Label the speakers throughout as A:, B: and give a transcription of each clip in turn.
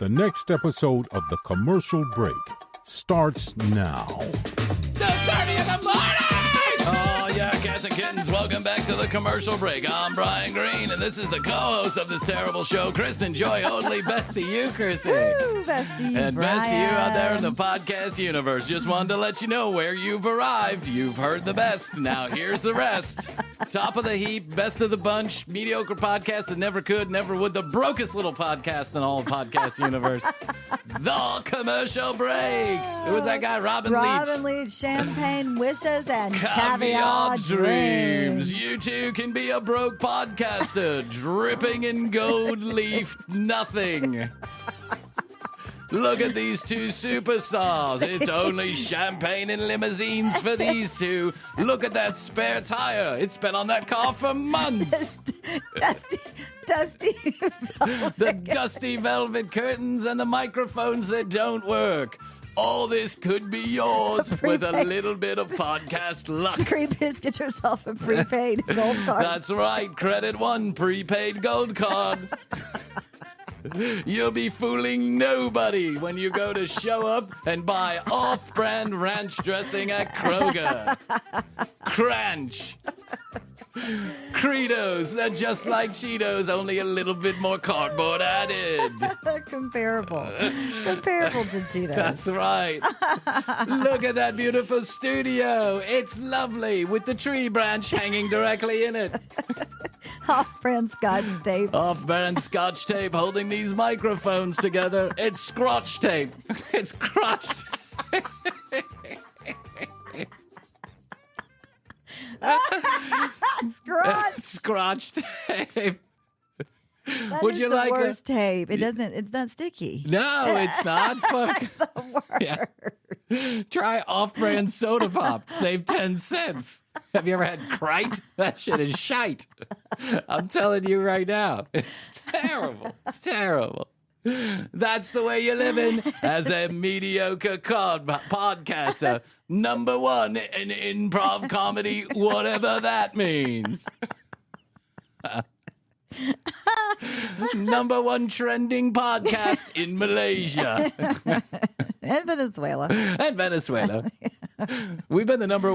A: The next episode of The Commercial Break starts now.
B: 2:30 in the morning! Oh, yeah, cats and kittens, welcome back to The Commercial Break. I'm Bryan Green, and this is the co-host of this terrible show, Kristen Joy Hoadley. Best to you, Krissy.
C: Woo, best to you,
B: And
C: Bryan.
B: best to you out there in the podcast universe. Just wanted to let you know where you've arrived. You've heard the best. Now here's the rest. Top of the heap, best of the bunch, mediocre podcast that never could, never would, the brokest little podcast in all of podcast universe. The Commercial Break. Who was that guy? Robin Leach.
C: Robin Leach, champagne wishes and
B: Caviar
C: caviar
B: dreams.
C: dreams.
B: You too can be a broke podcaster, dripping in gold leaf nothing. Look at these two superstars. It's only champagne and limousines for these two. Look at that spare tire. It's been on that car for months.
C: Dusty.
B: The dusty velvet curtains and the microphones that don't work. All this could be yours with a little bit of podcast luck.
C: Just get yourself a prepaid gold card.
B: That's right. Credit One prepaid gold card. You'll be fooling nobody when you go to show up and buy off-brand ranch dressing at Kroger. Cranch. Credos, they're just like Cheetos, only a little bit more cardboard added.
C: They're comparable to Cheetos.
B: That's right. Look at that beautiful studio. It's lovely with the tree branch hanging directly in it.
C: Off-brand Scotch tape.
B: Off-brand Scotch tape holding these microphones together. It's Scotch tape. It's crotch tape.
C: Scotch.
B: Scotch tape.
C: That
B: Would
C: is
B: you
C: the
B: like
C: worst tape. It's not sticky.
B: No, it's not. Fuck.
C: It's the worst.
B: Yeah. Try off-brand soda pop. Save 10 cents. Have you ever had Krite? That shit is shite. I'm telling you right now. It's terrible. It's terrible. That's the way you're living as a mediocre podcaster. Number one in improv comedy, whatever that means. Number one trending podcast in Malaysia.
C: And Venezuela.
B: And Venezuela. We've been the number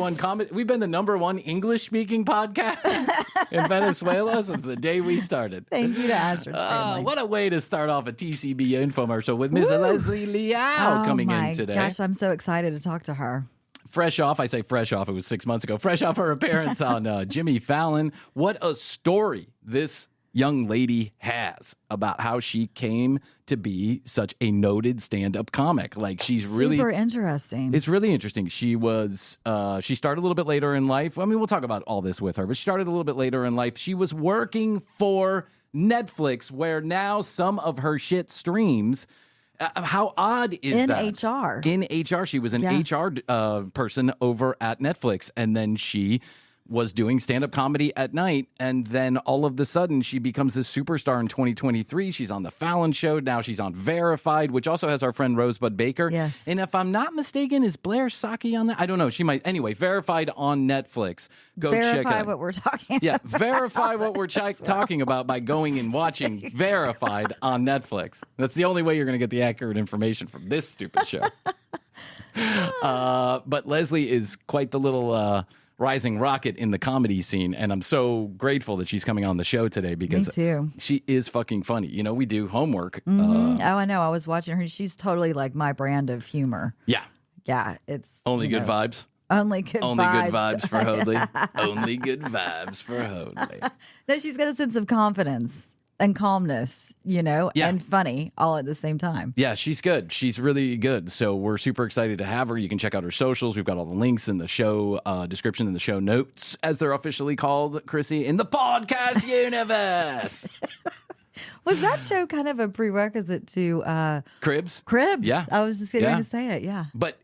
B: one English speaking podcast in Venezuela since the day we started.
C: Thank you to Astrid's family.
B: What a way to start off a TCB infomercial with Ms. Leslie Liao coming in today.
C: Gosh, I'm so excited to talk to her.
B: Fresh off, I say fresh off, it was 6 months ago. Fresh off her appearance on Jimmy Fallon. What a story this young lady has about how she came to be such a noted stand-up comic. Like, she's really
C: super interesting.
B: It's really interesting. She was she started a little bit later in life. I mean, we'll talk about all this with her, but she started a little bit later in life. She was working for Netflix, where now some of her shit streams. How odd is that? In HR. She was an HR person over at Netflix, and then she was doing stand-up comedy at night, and then all of a sudden she becomes this superstar in 2023. She's on the Fallon Show. Now she's on Verified, which also has our friend Rosebud Baker.
C: Yes.
B: And if I'm not mistaken, is Blair Saki on that? I don't know. She might. Anyway, Verified on Netflix. Go check it out.
C: Verify what we're talking
B: Yeah,
C: about.
B: verify what we're talking about by going and watching Verified on Netflix. That's the only way you're going to get the accurate information from this stupid show. But Leslie is quite the little rising rocket in the comedy scene, and I'm so grateful that she's coming on the show today because
C: Me too.
B: She is fucking funny. You know, we do homework.
C: Oh, I know. I was watching her. She's totally like my brand of humor.
B: Yeah.
C: Yeah, it's
B: Only good vibes.
C: Only good
B: vibes for Hoadley. Only good vibes for Hoadley.
C: No, she's got a sense of confidence and calmness, and funny all at the same time.
B: Yeah, she's good. She's really good. So we're super excited to have her. You can check out her socials. We've got all the links in the show description and the show notes, as they're officially called, Krissy, in the podcast universe.
C: Was that show kind of a prerequisite to
B: Cribs?
C: Cribs.
B: Yeah.
C: I was just getting ready to say it. Yeah.
B: But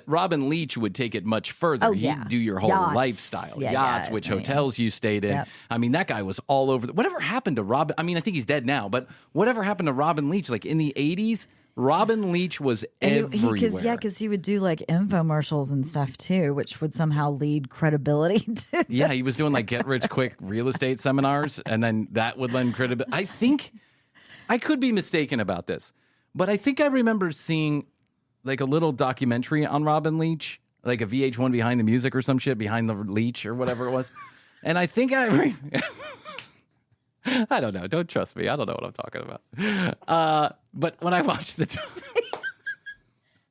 B: Robin Leach would take it much further.
C: Oh, yeah.
B: He'd do your whole
C: Yachts.
B: lifestyle.
C: Yeah,
B: Yachts,
C: yeah,
B: which
C: yeah.
B: hotels you stayed in.
C: Yep.
B: I mean, that guy was all over. Whatever happened to Robin? I mean, I think he's dead now, but whatever happened to Robin Leach? Like in the 80s, Robin Leach was everywhere.
C: Because he would do like infomercials and stuff too, which would somehow lead credibility to
B: Yeah, he was doing like get rich quick real estate seminars, and then that would lend credibility. I think I could be mistaken about this, But I think I remember seeing like a little documentary on Robin Leach, like a VH1 Behind the Music or some shit, Behind the Leach or whatever it was. And I think I don't know. Don't trust me. I don't know what I'm talking about. But when I watched the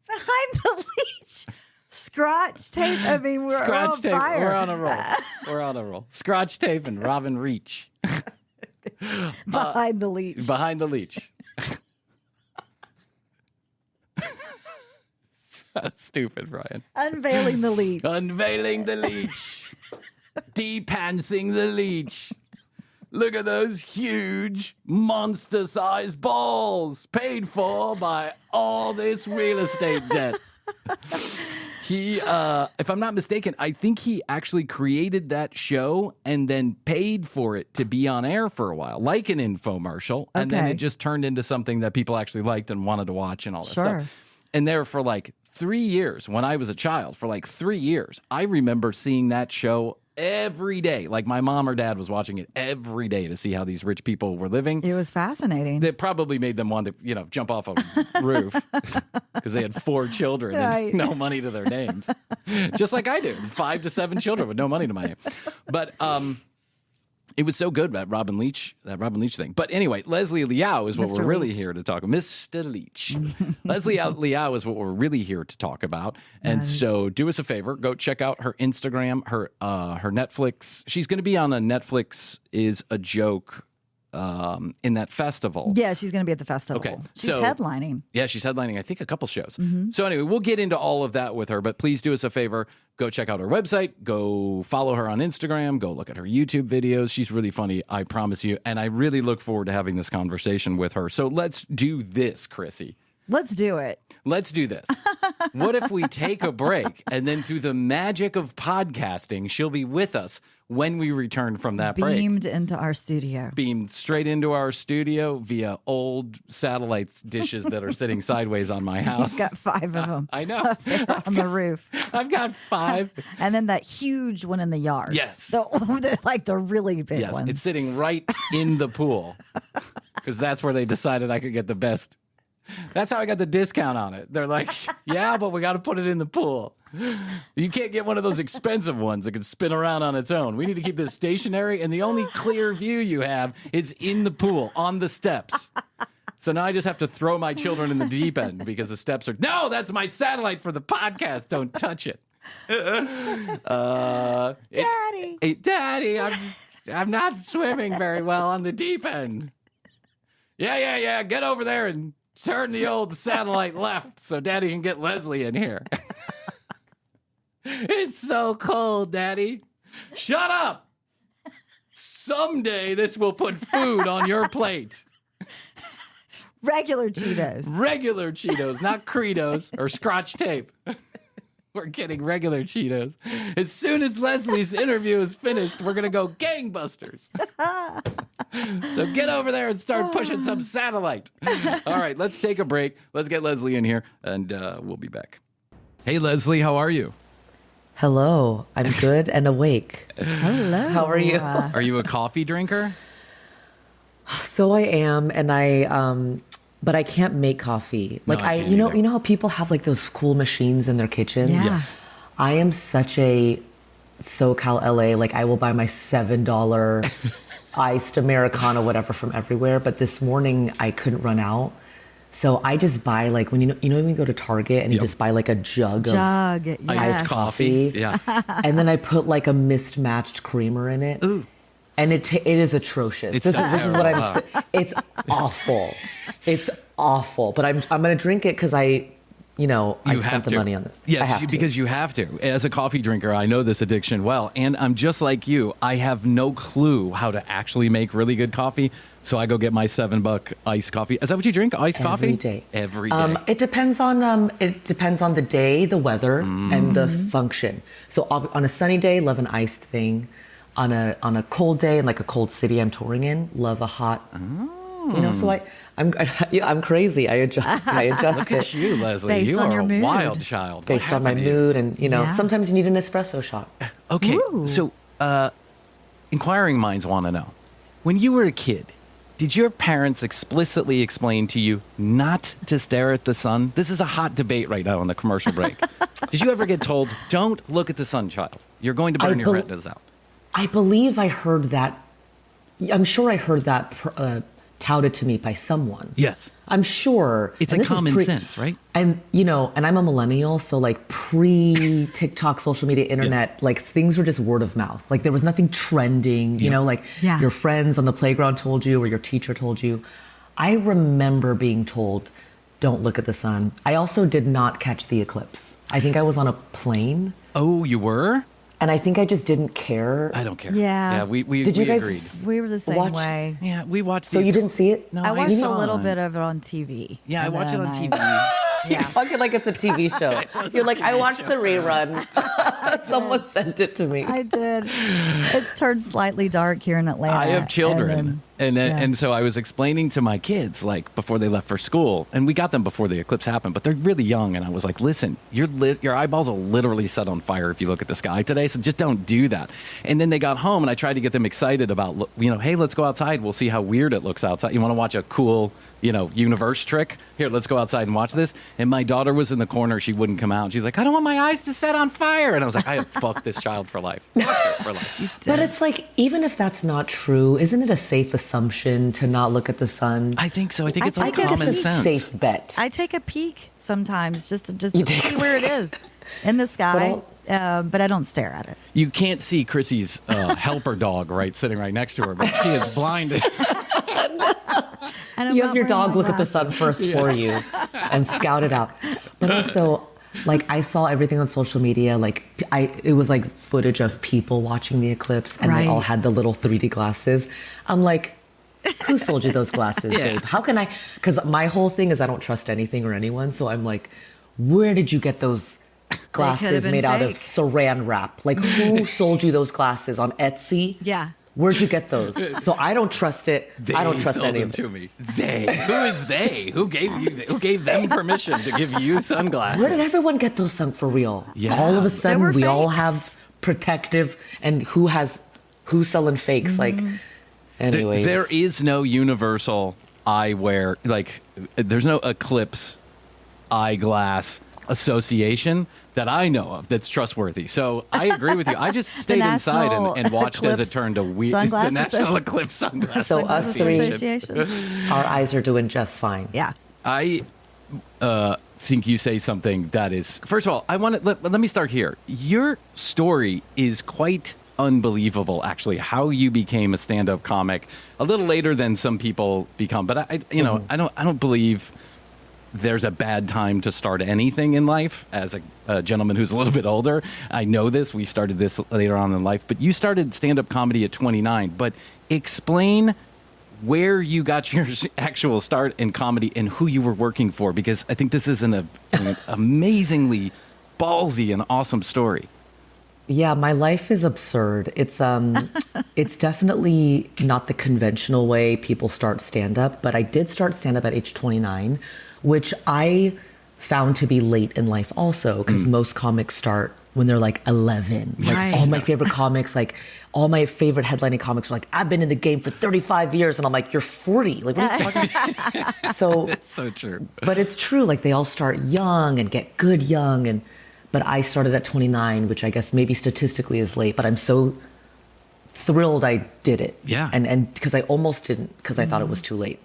C: Behind the Leach. Scotch tape. I mean, we're
B: Scotch
C: on
B: tape.
C: fire.
B: We're on a roll. We're on a roll. Scotch tape and Robin Reach.
C: Behind the Leach.
B: Behind the Leach. So stupid, Brian.
C: Unveiling the Leach.
B: Unveiling the Leach. De-pantsing the Leach. Look at those huge, monster-sized balls paid for by all this real estate debt. He, if I'm not mistaken, I think he actually created that show and then paid for it to be on air for a while, like an infomercial. And then it just turned into something that people actually liked and wanted to watch and all that stuff. And there for like 3 years, when I was a child, for like 3 years, I remember seeing that show every day. Like my mom or dad was watching it every day to see how these rich people were living.
C: It was fascinating.
B: That probably made them want to, jump off a roof because they had 4 children and no money to their names. Just like I do. 5 to 7 children with no money to my name. But it was so good, that Robin Leach thing. But anyway, Leslie Liao is what we're really here to talk about. Mr. Leach. Leslie Liao is what we're really here to talk about. And so do us a favor. Go check out her Instagram, her Netflix. She's going to be on a Netflix Is a Joke in that festival.
C: Yeah, she's going to be at the festival.
B: Okay.
C: She's headlining.
B: Yeah, she's headlining, I think, a couple shows. So anyway, we'll get into all of that with her, but please do us a favor. Go check out her website. Go follow her on Instagram. Go look at her YouTube videos. She's really funny, I promise you. And I really look forward to having this conversation with her. So let's do this, Krissy.
C: Let's do it.
B: Let's do this. What if we take a break and then through the magic of podcasting, she'll be with us when we return from that break.
C: Beamed into our studio.
B: Beamed straight into our studio via old satellite dishes that are sitting sideways on my house.
C: You've got 5 of them.
B: I know.
C: Up there on the roof.
B: I've got 5.
C: And then that huge one in the yard.
B: Yes.
C: Like the really big one.
B: It's sitting right in the pool because that's where they decided I could get the best. That's how I got the discount on it. They're like, yeah, but we got to put it in the pool. You can't get one of those expensive ones that can spin around on its own. We need to keep this stationary, and the only clear view you have is in the pool, on the steps. So now I just have to throw my children in the deep end because the steps are, no, that's my satellite for the podcast. Don't touch it.
C: Daddy.
B: Daddy, I'm not swimming very well on the deep end. Yeah. Get over there and turn the old satellite left so Daddy can get Leslie in here. It's so cold, Daddy. Shut up. Someday this will put food on your plate.
C: Regular Cheetos.
B: Regular Cheetos, not Credos or Scotch tape. We're getting regular Cheetos. As soon as Leslie's interview is finished, we're going to go gangbusters. So get over there and start pushing some satellite. All right, let's take a break. Let's get Leslie in here, and we'll be back. Hey, Leslie, how are you?
D: Hello, I'm good and awake.
C: Hello.
D: How are you?
B: Are you a coffee drinker?
D: So I am, and but I can't make coffee. Like
B: I can't
D: you
B: either.
D: know how people have like those cool machines in their kitchens?
C: Yeah.
B: Yes.
D: I am such a SoCal LA, like I will buy my $7 iced Americano, whatever from everywhere. But this morning I couldn't run out. So I just buy like when when you go to Target and you just buy like a jug of
C: Yes.
B: Iced coffee. Yeah.
D: and then I put like a mismatched creamer in it.
B: Ooh.
D: And it is atrocious.
B: It's
D: This
B: so
D: is what
B: terrible.
D: it's awful. It's awful. But I'm going to drink it because I spent the money on this.
B: Yes,
D: I have to.
B: because you have to. As a coffee drinker, I know this addiction well. And I'm just like you. I have no clue how to actually make really good coffee. So I go get my $7 iced coffee. Is that what you drink? Iced coffee?
D: Every day.
B: Every day.
D: It depends on the day, the weather, and the function. So on a sunny day, love an iced thing. On a cold day, in like a cold city I'm touring in, love a hot. So I'm crazy. I adjust
B: Look
D: it
B: at you, Leslie.
C: Based
B: You
C: on
B: are
C: your
B: a
C: mood.
B: wild child.
D: based on my mood, and sometimes you need an espresso shot.
B: Okay,
C: Ooh.
B: so inquiring minds want to know. When you were a kid, Did your parents explicitly explain to you not to stare at the sun? This is a hot debate right now on the commercial break. Did you ever get told, don't look at the sun, child? You're going to burn your retinas out.
D: I believe I heard that. I'm sure I heard that touted to me by someone.
B: Yes.
D: I'm sure.
B: It's a common sense, right?
D: And, and I'm a millennial, so like pre-TikTok, social media, internet, like things were just word of mouth. Like there was nothing trending, your friends on the playground told you or your teacher told you. I remember being told, don't look at the sun. I also did not catch the eclipse. I think I was on a plane.
B: Oh, you were?
D: And I think I just didn't care.
B: I don't care.
C: Yeah.
B: We
D: Did you guys
B: agreed.
C: We were the same way.
B: Yeah, we watched.
D: So you didn't see it?
B: No,
C: I watched a
B: saw
C: little
B: it.
C: bit of it on TV.
B: Yeah, I watched it on TV.
D: You're talking like it's a TV show. You're like, I watched the rerun. Someone sent it to me.
C: I did. It turned slightly dark here in Atlanta.
B: I have children. And so I was explaining to my kids, like, before they left for school, and we got them before the eclipse happened, but they're really young. And I was like, listen, your eyeballs will literally set on fire if you look at the sky today. So just don't do that. And then they got home and I tried to get them excited about, hey, let's go outside. We'll see how weird it looks outside. You want to watch a cool, universe trick? Here, let's go outside and watch this. And my daughter was in the corner. She wouldn't come out. She's like, I don't want my eyes to set on fire. And I was like, I have fucked this child for life. Fuck her for life.
D: But it's like, even if that's not true, isn't it a safe assumption to not look at the sun?
B: I think so. I think it's
C: I
B: like
C: think
B: common
C: it's a
B: sense.
D: Safe bet.
C: I take a peek sometimes just to see where it is in the sky, but I don't stare at it.
B: You can't see Krissy's helper dog sitting right next to her, but she is blinded.
C: And
D: You have your dog look at the sun first for you and scout it out. But also, like, I saw everything on social media. Like, it was like footage of people watching the eclipse, and they all had the little 3D glasses. I'm like, who sold you those glasses, babe? How can I? Because my whole thing is I don't trust anything or anyone. So I'm like, where did you get those glasses made out of saran wrap? Like, who sold you those glasses on Etsy?
C: Yeah.
D: Where'd you get those? So I don't trust it. I don't trust any of it.
B: To me. They. Who is they? Who gave them permission to give you sunglasses?
D: Where did everyone get those for real?
B: Yeah.
D: All of a sudden, we all
C: fakes.
D: have protective, and who's selling fakes? Like, anyways.
B: There is no universal eyewear. Like, there's no eclipse eyeglass association that I know of that's trustworthy. So I agree with you. I just stayed inside and watched as it turned to weird. The National Eclipse Sunglasses.
D: So us three,
C: Association.
D: our eyes are doing just fine.
C: Yeah.
B: I think you say something that is. First of all, let me start here. Your story is quite unbelievable, actually. How you became a stand-up comic a little later than some people become. But I don't believe there's a bad time to start anything in life. As a gentleman who's a little bit older, I know this. We started this later on in life, but you started stand-up comedy at 29. But explain where you got your actual start in comedy and who you were working for, because I think this is an amazingly ballsy and awesome story.
D: Yeah, my life is absurd. It's definitely not the conventional way people start stand-up, but I did start stand-up at age 29, which I found to be late in life also, because most comics start when they're like 11. Like all my favorite comics, like all my favorite headlining comics are like, I've been in the game for 35 years. And I'm like, you're 40. Like, what are you talking about? So,
B: It's so true.
D: but it's true. Like they all start young and get good young. But I started at 29, which I guess maybe statistically is late, but I'm so thrilled I did it.
B: Yeah.
D: And because I almost didn't, because I thought it was too late.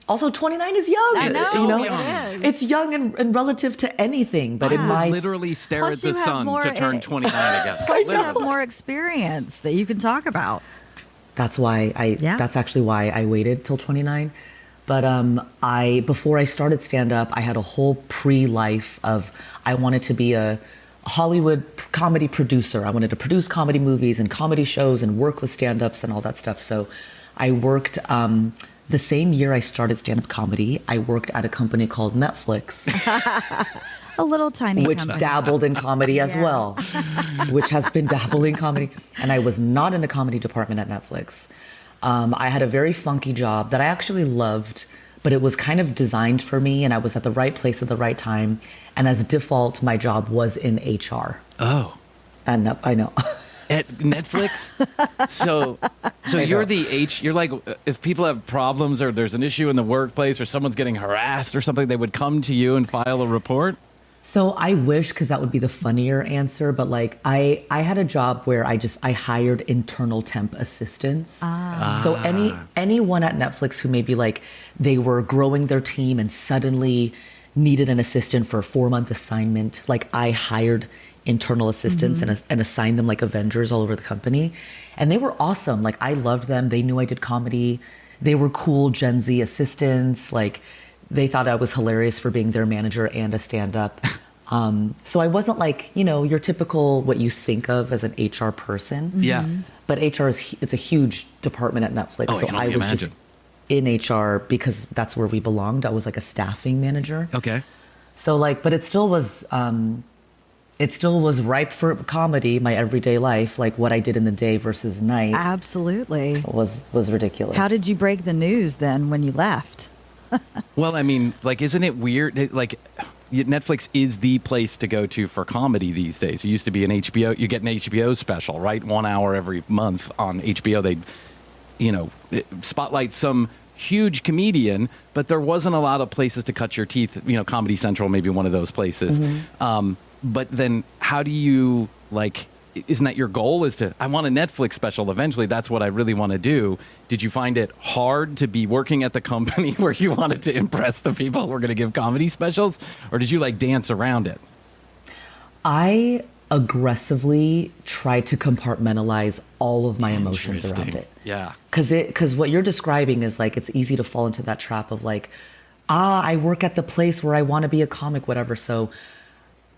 D: Also, 29 is young.
C: I know,
D: You know?
C: it is.
D: It's young and relative to anything, but it might.
B: Literally stare
C: Plus
B: at the
C: you have
B: sun
C: more-
B: to turn 29 again.
C: Plus, you have
B: Literally.
C: more experience that you can talk about.
D: That's why that's actually why I waited till 29. But before I started stand up, I had a whole pre-life of I wanted to be a Hollywood comedy producer. I wanted to produce comedy movies and comedy shows and work with stand-ups and all that stuff. So I worked the same year I started stand-up comedy, I worked at a company called Netflix.
C: A little tiny
D: Which
C: company.
D: dabbled in comedy as
C: Yeah.
D: well, which has been dabbling in comedy. And I was not in the comedy department at Netflix. I had a very funky job that I actually loved, but it was kind of designed for me, and I was at the right place at the right time. And as a default, my job was in HR.
B: Oh.
D: And I know.
B: at Netflix. So you're like, if people have problems or there's an issue in the workplace or someone's getting harassed or something, they would come to you and file a report.
D: So I wish, because that would be the funnier answer, but like I had a job where I hired internal temp assistants. So anyone at Netflix who maybe like they were growing their team and suddenly needed an assistant for a 4-month assignment, like I hired internal assistants and assigned them like Avengers all over the company. And they were awesome. Like I loved them. They knew I did comedy. They were cool Gen Z assistants. Like they thought I was hilarious for being their manager and a stand-up. So I wasn't like, your typical what you think of as an HR person.
B: Yeah.
D: But HR it's a huge department at Netflix.
B: Oh,
D: so
B: I
D: was
B: imagine.
D: just in HR because that's where we belonged. I was like a staffing manager.
B: Okay.
D: So like, but it still was ripe for comedy, my everyday life, like what I did in the day versus night.
C: Absolutely.
D: Was ridiculous.
C: How did you break the news then when you left?
B: Well, I mean, like, isn't it weird? Like, Netflix is the place to go to for comedy these days. It used to be an HBO. You get an HBO special, right? 1 hour every month on HBO. They, spotlight some huge comedian, but there wasn't a lot of places to cut your teeth. Comedy Central, maybe one of those places. But then how do you, like, isn't that your goal I want a Netflix special eventually. That's what I really want to do. Did you find it hard to be working at the company where you wanted to impress the people who were going to give comedy specials? Or did you like dance around it?
D: I aggressively tried to compartmentalize all of my emotions around it.
B: Yeah.
D: Because what you're describing is like, it's easy to fall into that trap of like, I work at the place where I want to be a comic, whatever. So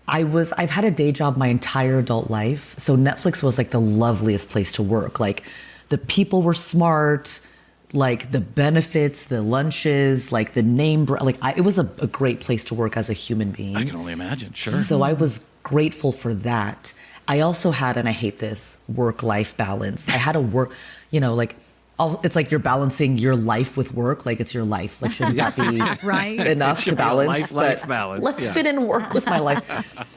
D: I've had a day job my entire adult life. So Netflix was like the loveliest place to work. Like the people were smart, like the benefits, the lunches, like the name, it was a great place to work as a human being.
B: I can only imagine. Sure.
D: So I was grateful for that. I also had, and I hate this, work-life balance. I had a work, it's like you're balancing your life with work, like it's your life. Like, shouldn't that be
C: right?
D: enough to balance?
B: Life balance.
D: Let's fit in work with my life.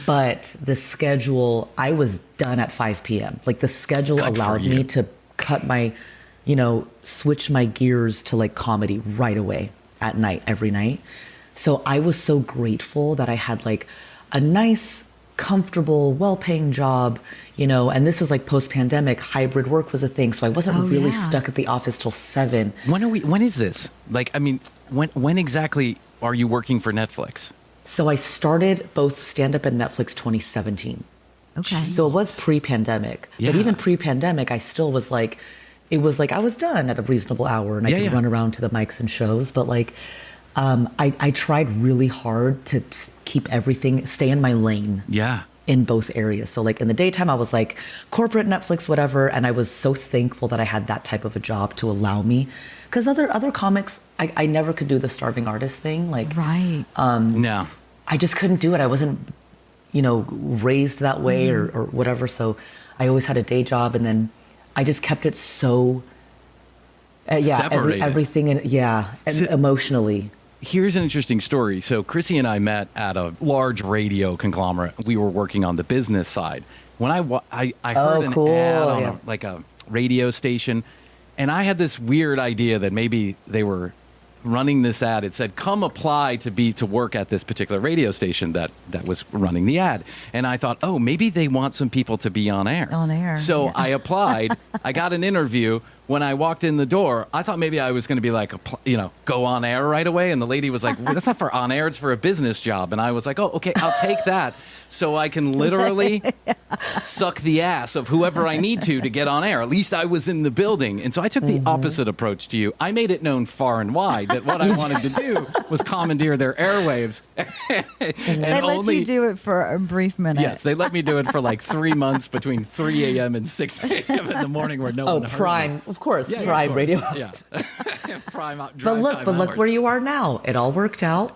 D: But the schedule, I was done at 5 p.m. Like the schedule allowed me to cut my, switch my gears to like comedy right away at night, every night. So I was so grateful that I had like a nice, comfortable, well-paying job, and this is like post-pandemic, hybrid work was a thing. So I wasn't really stuck at the office till 7.
B: When is this? Like, I mean, when exactly are you working for Netflix?
D: So I started both stand-up and Netflix 2017.
C: Okay.
D: So it was pre-pandemic.
B: Yeah.
D: But even pre-pandemic, I still was like, it was like I was done at a reasonable hour and I could run around to the mics and shows. But like, I tried really hard to stay in my lane.
B: Yeah.
D: In both areas. So like in the daytime, I was like corporate Netflix, whatever. And I was so thankful that I had that type of a job to allow me. Because other comics, I never could do the starving artist thing. Like,
C: right.
B: No.
D: I just couldn't do it. I wasn't, raised that way or whatever. So I always had a day job, and then I just kept it so, everything, and emotionally.
B: Here's an interesting story. So Krissy and I met at a large radio conglomerate. We were working on the business side. When I heard an ad on a radio station, and I had this weird idea that maybe they were running this ad. It said, "Come apply to work at this particular radio station that was running the ad." And I thought, oh, maybe they want some people to be on air.
C: On air.
B: So I applied. I got an interview. When I walked in the door, I thought maybe I was going to be like, go on air right away. And the lady was like, well, that's not for on air. It's for a business job. And I was like, oh, okay, I'll take that. So I can literally suck the ass of whoever I need to get on air. At least I was in the building. And so I took the opposite approach to you. I made it known far and wide that what I wanted to do was commandeer their airwaves.
C: They let you do it for a brief minute.
B: Yes, they let me do it for like 3 months between 3 a.m. and 6 a.m. in the morning where no one heard
D: Prime.
B: me.
D: Of course, Prime radio.
B: Yeah. Prime out.
D: But look where you are now. It all worked out.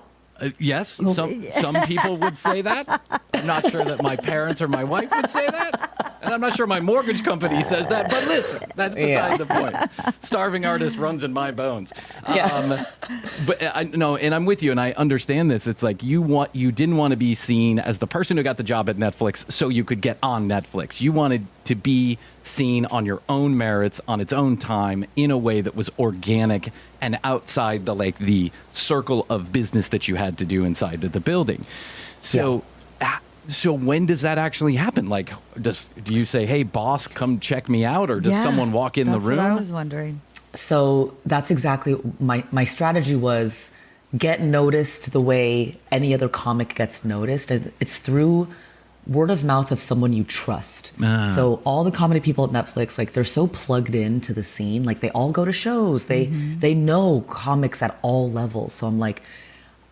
B: Yes, some people would say that. I'm not sure that my parents or my wife would say that. And I'm not sure my mortgage company says that, but listen, that's beside the point. Starving artist runs in my bones. But I no, and I'm with you, and I understand this. It's like you didn't want to be seen as the person who got the job at Netflix so you could get on Netflix. You wanted to be seen on your own merits, on its own time, in a way that was organic and outside the circle of business that you had to do inside of the building. So. So when does that actually happen? Like, do you say, "Hey, boss, come check me out," or does someone walk in the room?
C: That's what I was wondering.
D: So that's exactly my strategy was get noticed the way any other comic gets noticed, and it's through word of mouth of someone you trust. So all the comedy people at Netflix, like they're so plugged into the scene, like they all go to shows, they know comics at all levels. So I'm like,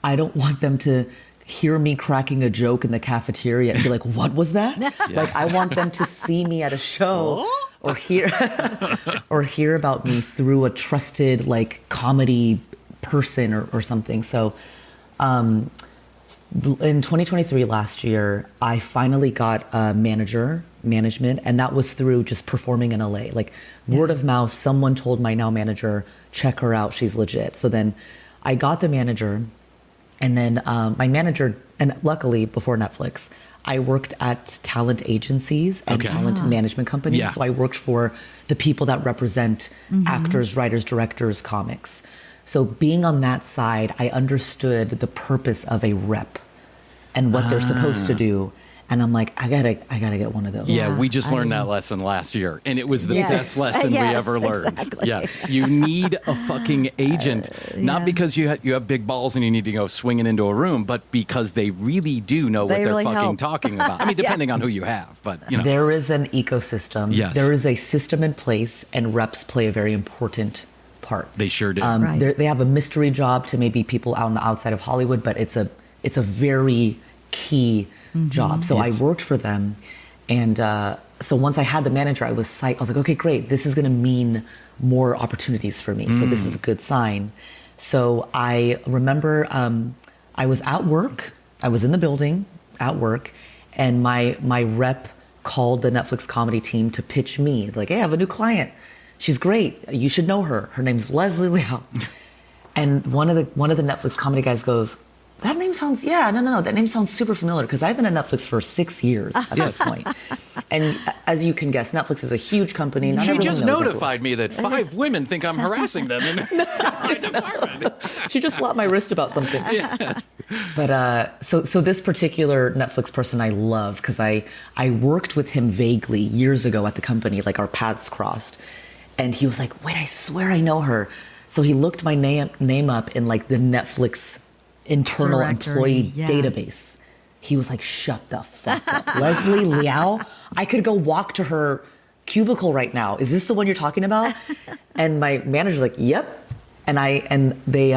D: I don't want them to hear me cracking a joke in the cafeteria and be like, what was that? Like, I want them to see me at a show or hear about me through a trusted, like, comedy person or something. So in 2023, last year, I finally got a management, and that was through just performing in LA. Like, word of mouth, someone told my now manager, check her out, she's legit. So then I got the manager. And then my manager, and luckily before Netflix, I worked at talent agencies and talent management companies. Yeah. So I worked for the people that represent actors, writers, directors, comics. So being on that side, I understood the purpose of a rep and what they're supposed to do. And I'm like, I gotta get one of those.
B: Yeah, we just learned that lesson last year, and it was the best lesson we ever learned. Exactly. Yes, you need a fucking agent, not because you have big balls and you need to go swinging into a room, but because they really do know what they're really fucking talking about. I mean, depending on who you have, but you know.
D: There is an ecosystem. Yes. There is a system in place, and reps play a very important part.
B: They sure do.
D: They have a mystery job to maybe people out on the outside of Hollywood, but it's a very key job. So I worked for them. And so once I had the manager, I was psyched. I was like, okay, great. This is going to mean more opportunities for me. So this is a good sign. So I remember I was at work. I was in the building at work. And my rep called the Netflix comedy team to pitch me. Like, hey, I have a new client. She's great. You should know her. Her name's Leslie Liao. And one of the Netflix comedy guys goes, that name sounds, no. That name sounds super familiar because I've been at Netflix for 6 years at this point. And as you can guess, Netflix is a huge company.
B: She just notified me that 5 women think I'm harassing them in my department.
D: She just slapped my wrist about something.
B: Yes.
D: But so this particular Netflix person I love because I worked with him vaguely years ago at the company, like our paths crossed. And he was like, wait, I swear I know her. So he looked my name up in like the Netflix internal employee database. He was like, shut the fuck up. Leslie Liao? I could go walk to her cubicle right now. Is this the one you're talking about? And my manager's like, yep. And they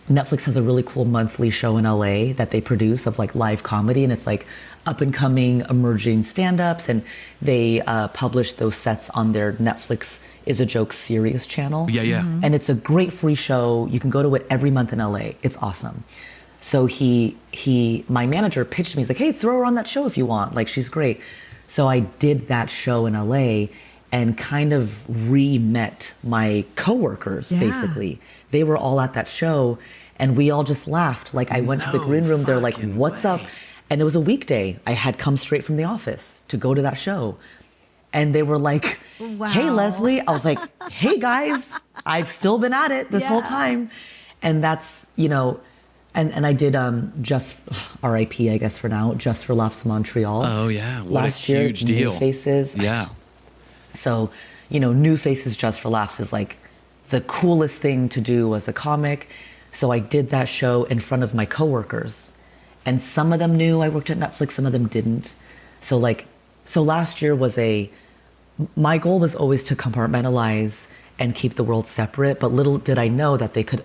D: Netflix has a really cool monthly show in LA that they produce of like live comedy, and it's like up and coming emerging stand-ups, and they publish those sets on their Netflix Is a Joke series channel.
B: Yeah.
D: And it's a great free show. You can go to it every month in LA. It's awesome. So my manager pitched me. He's like, hey, throw her on that show if you want. Like, she's great. So I did that show in LA and kind of re-met my coworkers, basically. They were all at that show, and we all just laughed. Like, I went to the green room. They're like, what's up? And it was a weekday. I had come straight from the office to go to that show. And they were like, hey, Leslie. I was like, hey, guys, I've still been at it this whole time. And that's, and I did just RIP, I guess, for now, Just for Laughs Montreal.
B: Oh, yeah. What
D: last
B: a huge
D: year,
B: deal.
D: New Faces.
B: Yeah.
D: So, New Faces Just for Laughs is like the coolest thing to do as a comic. So I did that show in front of my coworkers. And some of them knew I worked at Netflix, some of them didn't. So last year was my goal was always to compartmentalize and keep the world separate, but little did I know that they could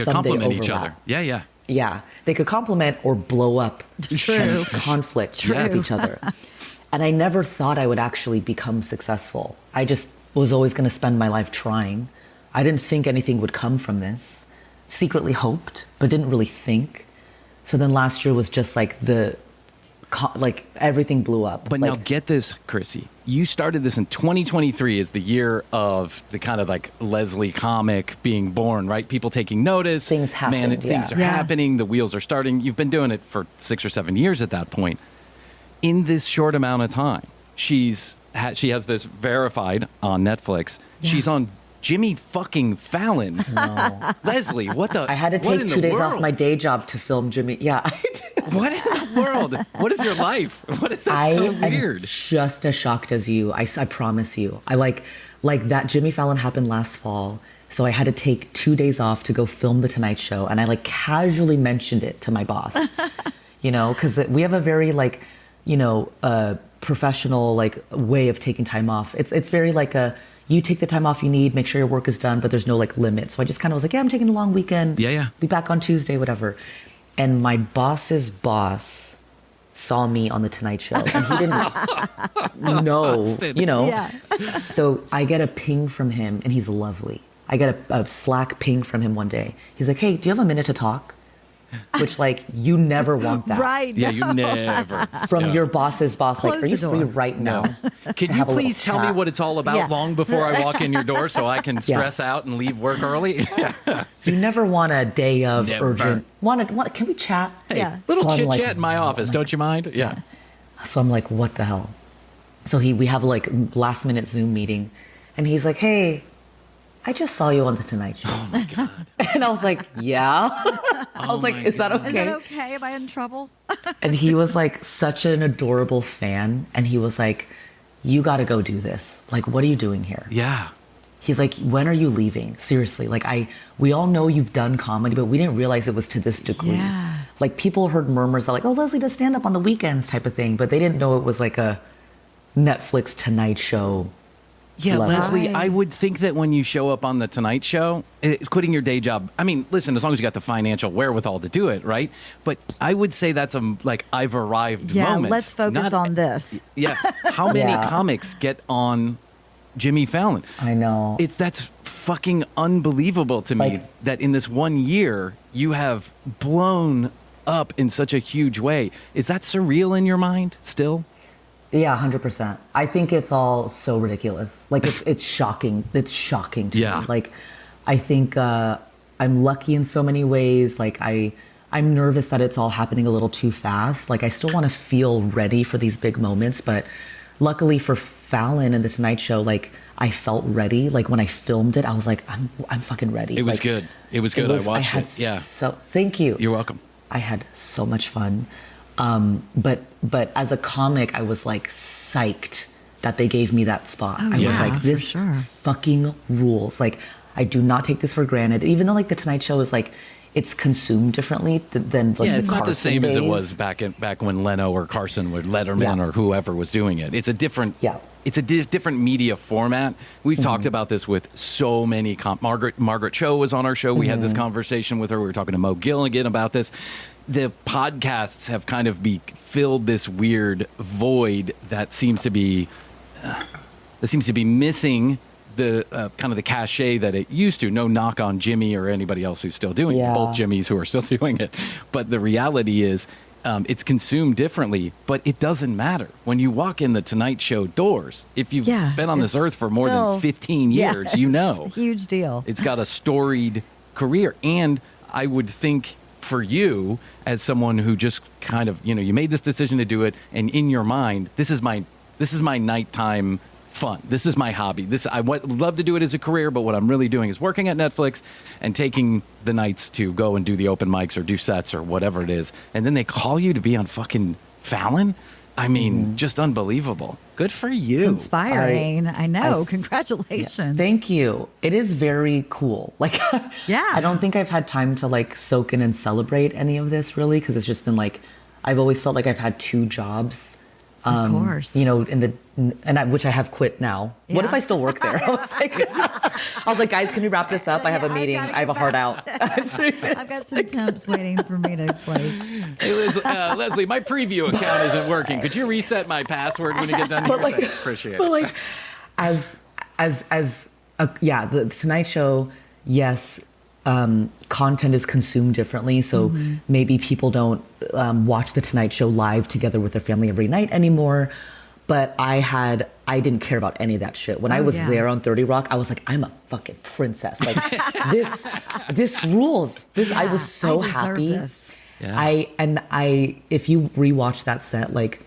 B: complement each other. Yeah.
D: Yeah, they could complement or blow up and conflict with each other. And I never thought I would actually become successful. I just was always going to spend my life trying. I didn't think anything would come from this. Secretly hoped, but didn't really think. So then last year was just like the like everything blew up.
B: But
D: like,
B: now get this, Krissy. You started this in 2023 is the year of the kind of like Leslie comic being born, right? People taking notice.
D: Things happened,
B: Things are happening. The wheels are starting. You've been doing it for 6 or 7 years at that point. In this short amount of time, she has this verified on Netflix. Yeah. She's on Jimmy fucking Fallon.
D: No.
B: Leslie, what the?
D: I had to take 2 days off my day job to film Jimmy. Yeah.
B: What in the world? What is your life? What is that so weird?
D: I'm just as shocked as you. I promise you. I like that Jimmy Fallon happened last fall. So I had to take 2 days off to go film The Tonight Show. And I like casually mentioned it to my boss, you know, because we have a very like, you know, professional like way of taking time off. It's very like you take the time off you need, make sure your work is done, but there's no like limit. So I just kind of was like, yeah, I'm taking a long weekend.
B: Yeah.
D: Be back on Tuesday, whatever. And my boss's boss saw me on The Tonight Show. And he didn't know, you know. Yeah. So I get a ping from him, and he's lovely. I get a Slack ping from him one day. He's like, hey, do you have a minute to talk? Which, like, you never want that.
C: Right.
B: Yeah, you never.
D: From your boss's boss.
C: Close
D: like, are you
C: the
D: free
C: door.
D: right now?
B: Can you please tell me what it's all about long before I walk in your door so I can stress out and leave work early?
D: You never want a day of urgent. Can we chat?
B: Hey, little chit chat in my office. Don't you mind? Yeah.
D: So I'm like, what the hell? So we have like last minute Zoom meeting, and he's like, hey, I just saw you on The Tonight Show.
B: Oh my God.
D: And I was like, yeah. I was like, is that okay?
C: Is that okay? Am I in trouble?
D: And he was like such an adorable fan. And he was like, you got to go do this. Like, what are you doing here?
B: Yeah.
D: He's like, when are you leaving? Seriously. Like, we all know you've done comedy, but we didn't realize it was to this degree.
C: Yeah.
D: Like, people heard murmurs that like, oh, Leslie does stand up on the weekends type of thing. But they didn't know it was like a Netflix Tonight Show.
B: Yeah,
D: level.
B: Leslie, I would think that when you show up on The Tonight Show, it's quitting your day job. I mean, listen, as long as you got the financial wherewithal to do it, right? But I would say that's I've arrived moment.
C: Yeah, let's focus on this.
B: Yeah. How many comics get on Jimmy Fallon?
D: I know.
B: That's fucking unbelievable to me that in this 1 year, you have blown up in such a huge way. Is that surreal in your mind still?
D: Yeah, 100%. I think it's all so ridiculous. Like it's shocking. It's shocking to me. Like I think I'm lucky in so many ways. Like I'm nervous that it's all happening a little too fast. Like I still want to feel ready for these big moments, but luckily for Fallon and The Tonight Show, like I felt ready. Like when I filmed it, I was like, I'm fucking ready.
B: It was good. It was good. I watched it. Yeah.
D: So thank you.
B: You're welcome.
D: I had so much fun. But as a comic, I was like psyched that they gave me that spot. I was like, this fucking rules. Like, I do not take this for granted. Even though like The Tonight Show is like, it's consumed differently than like the
B: it's
D: Carson
B: not the same
D: days.
B: as it was back when Leno or Carson or Letterman or whoever was doing it. It's a different.
D: Yeah.
B: It's a different media format. We've talked about this with so many. Margaret Cho was on our show. We had this conversation with her. We were talking to Mo Gilligan about this. The podcasts have kind of filled this weird void that seems to be missing the kind of the cachet that it used to. No knock on Jimmy or anybody else who's still doing it. Both Jimmys who are still doing it. But the reality is it's consumed differently, but it doesn't matter. When you walk in the Tonight Show doors, if you've been on this earth for more than 15 years, you know.
C: It's a huge deal.
B: It's got a storied career. And I would think for you, as someone who just kind of, you made this decision to do it, and in your mind, this is my nighttime fun. This is my hobby. I would love to do it as a career, but what I'm really doing is working at Netflix and taking the nights to go and do the open mics or do sets or whatever it is. And then they call you to be on fucking Fallon? I mean, just unbelievable. Good for you.
C: It's inspiring. I know. Congratulations.
D: Yeah, thank you. It is very cool. Like, I don't think I've had time to like soak in and celebrate any of this really, because it's just been like, I've always felt like I've had 2 jobs.
C: Of course.
D: Which I have quit now. Yeah. What if I still work there? I was like, guys, can we wrap this up? I have a meeting. I have a heart out.
C: I've got some temps waiting for me to place.
B: Hey, Leslie, my preview account isn't working. Could you reset my password when you get done here? Thanks, appreciate it.
D: But like, the Tonight Show, yes, content is consumed differently. So maybe people don't watch The Tonight Show live together with their family every night anymore. But I didn't care about any of that shit. When I was there on 30 Rock, I was like, I'm a fucking princess. Like this rules. I was so happy.
B: Yeah.
D: If you rewatch that set, like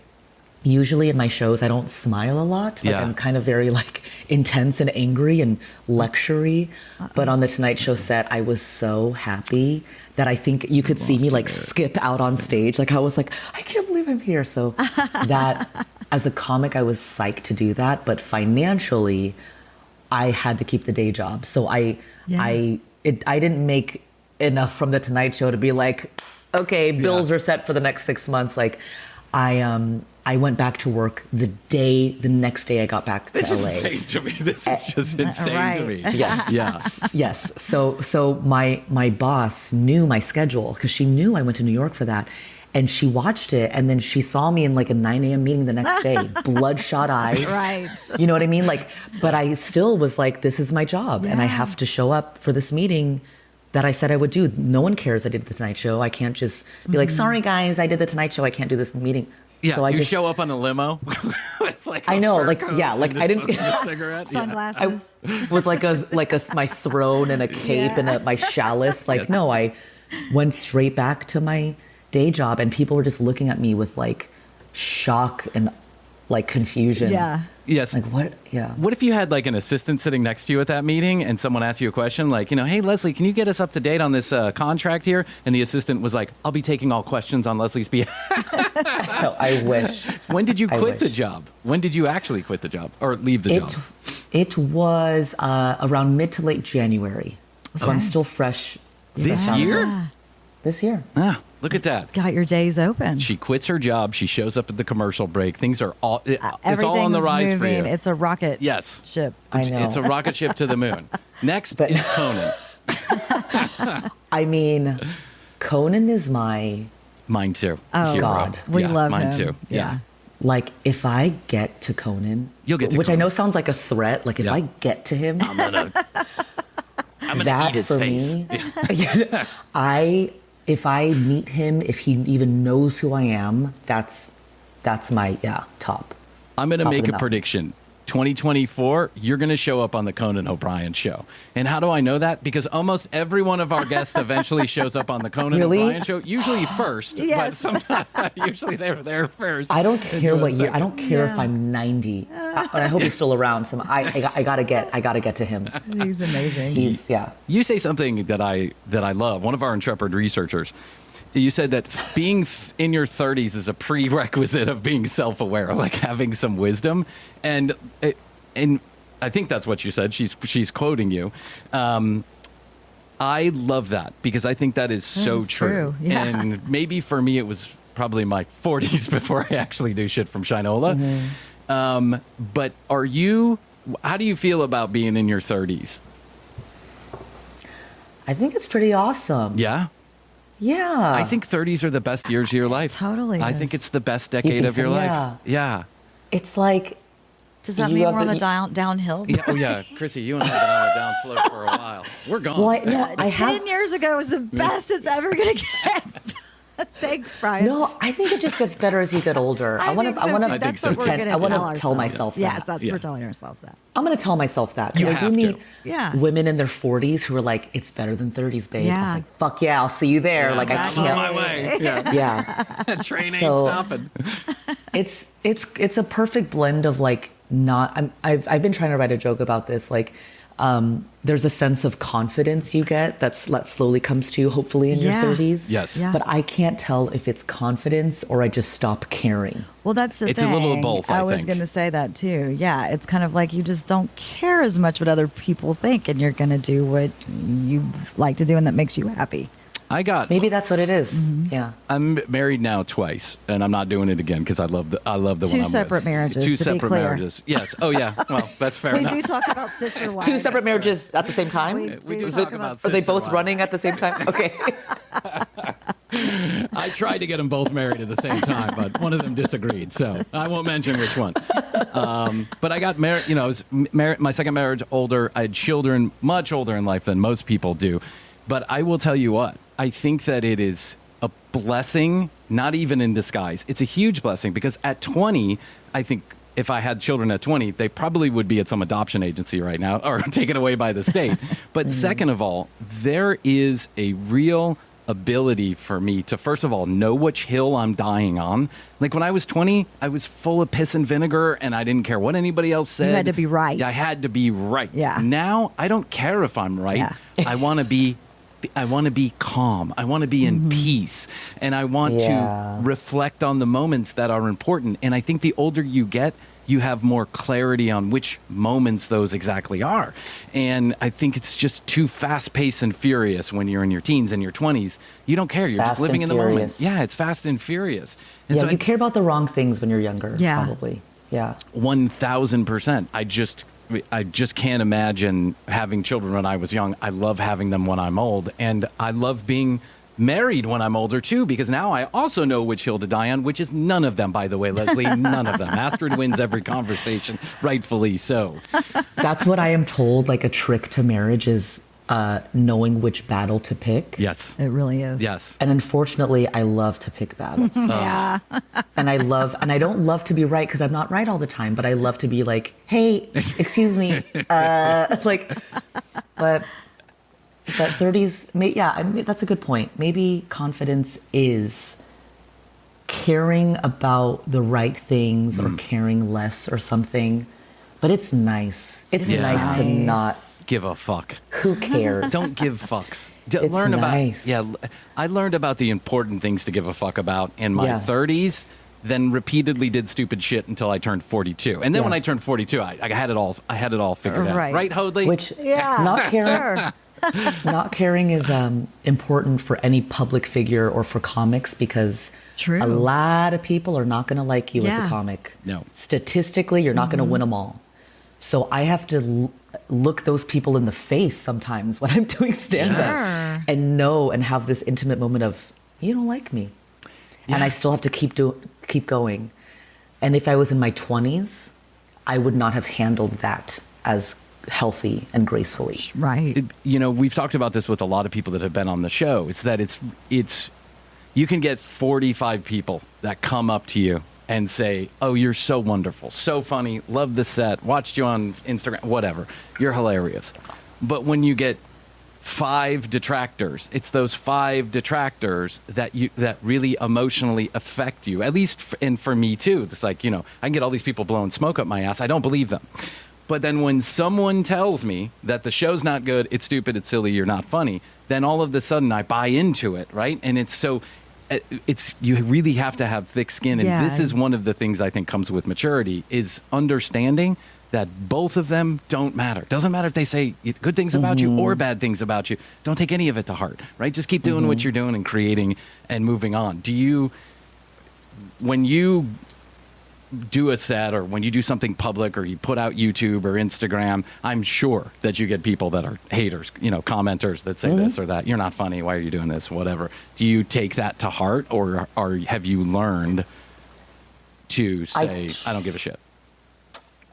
D: usually in my shows, I don't smile a lot. Like I'm kind of very like intense and angry and lectury. But on the Tonight Show set, I was so happy that I think you could see me like skip out on stage. Like I was like, I can't believe I'm here. So that as a comic, I was psyched to do that. But financially, I had to keep the day job. So I didn't make enough from the Tonight Show to be like, okay, bills are set for the next 6 months. Like I went back to work the next day I got back to LA.
B: This is insane to me. This is just insane to me.
D: Yes.
B: Yeah.
D: Yes. So my boss knew my schedule because she knew I went to New York for that. And she watched it, and then she saw me in like a 9 a.m. meeting the next day, bloodshot eyes.
C: Right.
D: You know what I mean? Like, but I still was like, this is my job, and I have to show up for this meeting that I said I would do. No one cares I did the Tonight Show. I can't just be like, sorry guys, I did the Tonight Show. I can't do this meeting.
B: Yeah,
D: so I
B: just show up on a limo. With like
D: I know, like
B: coat
D: like I didn't
B: a cigarette.
C: Sunglasses.
D: with like my throne and a cape and my chalice. Like no, I went straight back to my day job, and people were just looking at me with like shock and like confusion.
C: Yeah.
B: Yes.
D: Like what? Yeah.
B: What if you had like an assistant sitting next to you at that meeting, and someone asked you a question like, hey Leslie, can you get us up to date on this contract here? And the assistant was like, I'll be taking all questions on Leslie's behalf.
D: I wish.
B: When did you quit the job? When did you actually quit the job or leave the job?
D: It was around mid to late January, so I'm still fresh.
B: This year?
C: Yeah.
D: This year.
B: Ah, look at that.
C: Got your days open.
B: She quits her job. She shows up at the commercial break. Things are all it's all
C: Everything's
B: on the rise for
C: moving.
B: you.
C: It's a rocket
B: Yes.
C: ship.
D: I know.
B: It's a rocket ship to the moon. Next is Conan.
D: I mean, Conan is my
B: Mine too.
C: Oh,
B: hero.
D: God.
C: We love
B: mine
C: him.
B: too. Yeah.
D: like if I get to Conan,
B: You'll get to
D: which
B: Conan.
D: I know sounds like a threat. Like if I get to him,
B: I'm gonna
D: that
B: eat his
D: for
B: face.
D: me, if I meet him, if he even knows who I am, that's my top.
B: I'm going to
D: Top of
B: make
D: the
B: a
D: mountain.
B: prediction. 2024, you're going to show up on the Conan O'Brien show. And how do I know that? Because almost every one of our guests eventually shows up on the Conan
D: Really?
B: O'Brien show. Usually first, but
C: Yes.
B: sometimes usually they're there first.
D: I don't care what year.
B: second.
D: I don't care if I'm 90. And I hope he's still around. So I gotta get to him.
C: He's amazing.
D: He's
B: You say something that I love. One of our intrepid researchers, you said that being in your 30s is a prerequisite of being self-aware, like having some wisdom, and I think that's what you said. She's quoting you. I love that because I think that is so
C: That's
B: true.
C: true. Yeah.
B: And maybe for me, it was probably my 40s before I actually do shit from Shinola.
C: Mm-hmm.
B: But how do you feel about being in your 30s?
D: I think it's pretty awesome.
B: Yeah.
D: Yeah.
B: I think 30s are the best years of your life.
C: Totally
B: I
C: is.
B: think it's the best
D: You
B: decade
D: think
B: of your
D: so?
B: life. Yeah.
D: it's like
C: Does that
D: You
C: mean
D: have
C: we're on
D: the-
C: the downhill?
B: Yeah. Oh, yeah. Krissy, you and I have been on a down slope for a while. We're gone.
D: well, I have
C: 10 years ago was the best it's ever going to get. Thanks, Bryan.
D: no. I think it just gets better as you get older. I want
C: think
D: to.
C: so,
D: I want
C: too.
D: to
C: That's
B: think
C: what
B: so,
C: we're
B: too.
C: gonna
D: I want to
C: ourselves.
D: tell myself
C: Yes,
D: that.
C: that's
B: Yeah.
C: we're telling ourselves that.
D: I'm going to tell myself that. 'Cause
B: You
D: I
B: have
D: do meet
B: to.
C: Yeah.
D: women in their 40s who are like, it's better than 30s, babe. I
C: Yeah.
D: was like, fuck yeah, I'll see you there.
B: Yeah,
D: like, I
B: I'm on my
D: can't.
B: way. Yeah.
D: Yeah.
B: Train ain't
D: So-
B: stopping.
D: It's a perfect blend of like I've been trying to write a joke about this. Like, there's a sense of confidence you get that slowly comes to you, hopefully in
C: Yeah.
D: your 30s.
B: Yes.
C: Yeah.
D: But I can't tell if it's confidence or I just stop caring.
C: Well, that's the
B: It's a
C: thing.
B: little of both, I
C: was
B: think.
C: going to say that too. Yeah, it's kind of like you just don't care as much what other people think, and you're going to do what you like to do, and that makes you happy.
D: Maybe that's what it is.
C: Mm-hmm.
D: Yeah.
B: I'm married now twice, and I'm not doing it again because I love the one I'm
C: Two
B: with.
C: separate marriages,
B: Two
C: to be
B: separate
C: clear.
B: marriages. Yes. Oh yeah. Well, that's fair
C: We
B: enough.
C: do talk about sister wives.
D: Two separate marriages at the same time?
C: We
B: We do
C: talk
B: talk
C: about
B: about
D: Are they
B: sister
D: both
B: wives.
D: running at the same time? Okay.
B: I tried to get them both married at the same time, but one of them disagreed, so I won't mention which one. But I got married. I was married. My second marriage, older. I had children much older in life than most people do. But I will tell you what, I think that it is a blessing, not even in disguise. It's a huge blessing because at 20, I think if I had children at 20, they probably would be at some adoption agency right now or taken away by the state. But second of all, there is a real ability for me to, first of all, know which hill I'm dying on. Like when I was 20, I was full of piss and vinegar and I didn't care what anybody else said.
C: You had to be right.
B: Yeah, I had to be right.
C: Yeah.
B: Now I don't care if I'm right.
C: Yeah.
B: I want to be calm. I want to be in peace. And I want to reflect on the moments that are important. And I think the older you get, you have more clarity on which moments those exactly are. And I think it's just too fast-paced and furious when you're in your teens and your 20s. You don't care. You're just living in the moment. Yeah, it's fast and furious. And
D: yeah,
B: so
D: you care about the wrong things when you're younger, probably. Yeah.
B: 1,000%. I just can't imagine having children when I was young. I love having them when I'm old. And I love being married when I'm older, too, because now I also know which hill to die on, which is none of them, by the way, Leslie. None of them. Astrid wins every conversation, rightfully so.
D: That's what I am told, like a trick to marriage is knowing which battle to pick.
B: Yes.
C: It really is.
B: Yes.
D: And unfortunately, I love to pick battles.
C: Yeah.
D: And I don't love to be right because I'm not right all the time, but I love to be like, hey, excuse me. But 30s, that's a good point. Maybe confidence is caring about the right things or caring less or something. But it's nice. It's nice to not
B: give a fuck.
D: Who cares?
B: Don't give fucks.
D: It's nice.
B: I learned about the important things to give a fuck about in my 30s, then repeatedly did stupid shit until I turned 42. And then when I turned 42, I had it all figured out. Right, Hoadley?
D: Which not caring. Not caring is important for any public figure or for comics because a lot of people are not going to like you as a comic.
B: No.
D: Statistically, you're not going to win them all. So I have to look those people in the face sometimes when I'm doing stand-up and know and have this intimate moment of, you don't like me. Yeah. And I still have to keep going. And if I was in my 20s, I would not have handled that as healthy and gracefully.
C: Right.
B: We've talked about this with a lot of people that have been on the show. It's that it's you can get 45 people that come up to you and say, oh, you're so wonderful, so funny, love the set, watched you on Instagram, whatever. You're hilarious. But when you get 5 detractors, it's those 5 detractors that really emotionally affect you, at least, and for me too. It's like, I can get all these people blowing smoke up my ass. I don't believe them. But then when someone tells me that the show's not good, it's stupid, it's silly, you're not funny, then all of a sudden I buy into it, right? And you really have to have thick skin. And this is one of the things I think comes with maturity is understanding that both of them don't matter. Doesn't matter if they say good things about you or bad things about you. Don't take any of it to heart, right? Just keep doing what you're doing and creating and moving on. When you do a set or when you do something public or you put out YouTube or Instagram, I'm sure that you get people that are haters, commenters that say this or that. You're not funny. Why are you doing this? Whatever. Do you take that to heart or have you learned to say, I don't give a shit?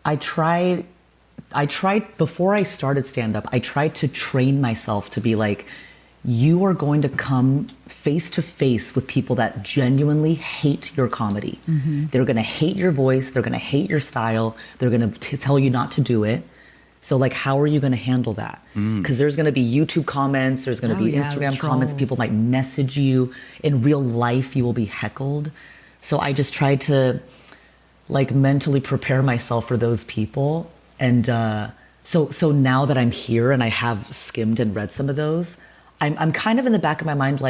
D: I tried before I started stand-up, I tried to train myself to be like, you are going to come face to face with people that genuinely hate your comedy. They're going to hate your voice. They're going to hate your style. They're going to tell you not to do it. So how are you going to handle that? Because there's going to be YouTube comments. There's going to be Instagram comments. People might message you. In real life, you will be heckled. So I just tried to mentally prepare myself for those people. And so now that I'm here and I have skimmed and read some of those, I'm kind of in the back of my mind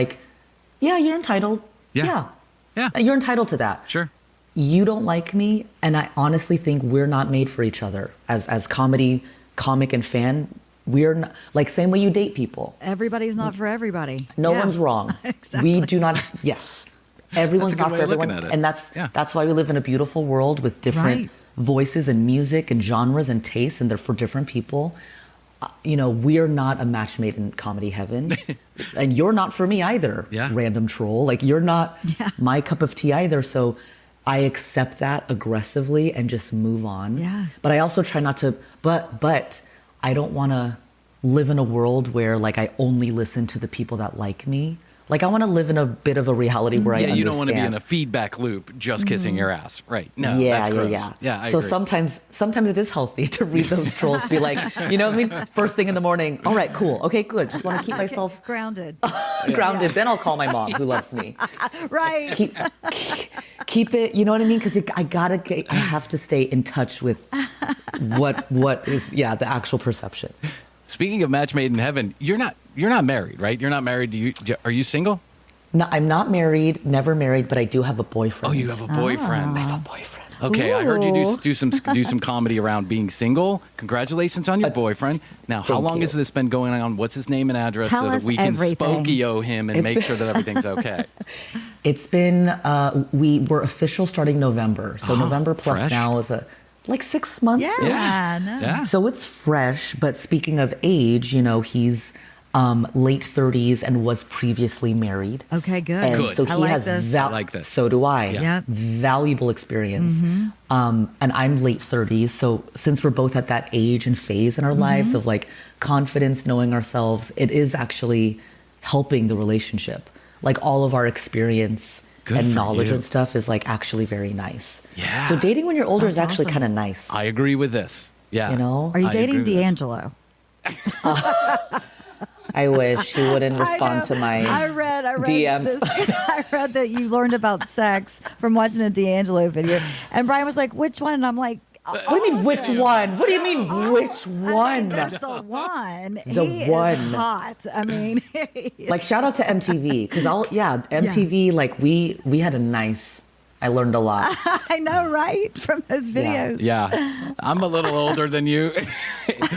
D: yeah, you're entitled. Yeah. You're entitled to that.
B: Sure.
D: You don't like me, and I honestly think we're not made for each other. As comic and fan, we're not, same way you date people.
C: Everybody's not for everybody.
D: No one's wrong.
C: Exactly.
D: We do not, everyone's not for everyone. And that's why we live in a beautiful world with different voices and music and genres and tastes, and they're for different people. We are not a match made in comedy heaven. And you're not for me either, random troll. You're not my cup of tea either. So I accept that aggressively and just move on.
C: Yeah.
D: But I also try not to, but I don't want to live in a world where like I only listen to the people that like me. Like I want to live in a bit of a reality where I understand.
B: You don't want to be in a feedback loop just kissing your ass. Right. No,
D: yeah,
B: that's gross.
D: yeah.
B: I
D: so
B: agree.
D: sometimes it is healthy to read those trolls, be like, you know what I mean? First thing in the morning, all right, cool. Okay, good. Just want to keep myself
C: grounded.
D: grounded. Then I'll call my mom who loves me.
C: Right.
D: Keep it, you know what I mean? Because I have to stay in touch with what is, the actual perception.
B: Speaking of match made in heaven, you're not married, right? You're not married. Are you single?
D: No, I'm not married, never married, but I do have a boyfriend.
B: Oh, you have a boyfriend.
D: I have a boyfriend.
B: Okay, I heard you
C: Ooh.
B: do some comedy around being single. Congratulations on your boyfriend. Now, how long has this been going on? What's his name and address
C: Tell
B: so that
C: us
B: we can
C: everything.
B: Spokio him and make sure that everything's okay?
D: It's been, we were official starting November. So November plus
B: fresh.
D: now is like 6 months.
C: Yeah. No.
B: Yeah.
D: So it's fresh, but speaking of age, he's late 30s and was previously married.
C: Okay, good.
D: And
B: Good.
D: so
C: I
D: he
C: like
D: has
C: this.
B: I like this.
D: So do I.
B: Yeah.
C: Yep.
D: Valuable experience. And I'm late 30s. So since we're both at that age and phase in our lives of like confidence, knowing ourselves, it is actually helping the relationship. Like all of our experience
B: Good
D: and
B: for
D: knowledge
B: you.
D: and stuff is like actually very nice.
B: Yeah.
D: So dating when you're older is
C: That's
D: actually
C: awesome.
D: kind of nice.
B: I agree with this. Yeah.
D: You know?
C: Are you
B: I
C: dating
B: agree with this.
C: D'Angelo?
D: I wish he wouldn't respond to my
C: I read
D: DMs.
C: this- I read that you learned about sex from watching a D'Angelo video, and Brian was like, "Which one?" And I'm like,
D: What do you mean, which one? What do you mean, which one?
C: There's the one.
D: The
C: He
D: one.
C: is hot. I mean,
D: Like, shout out to MTV, because MTV, like, we had a nice, I learned a lot.
C: I know, right? From those videos.
B: Yeah. I'm a little older than you.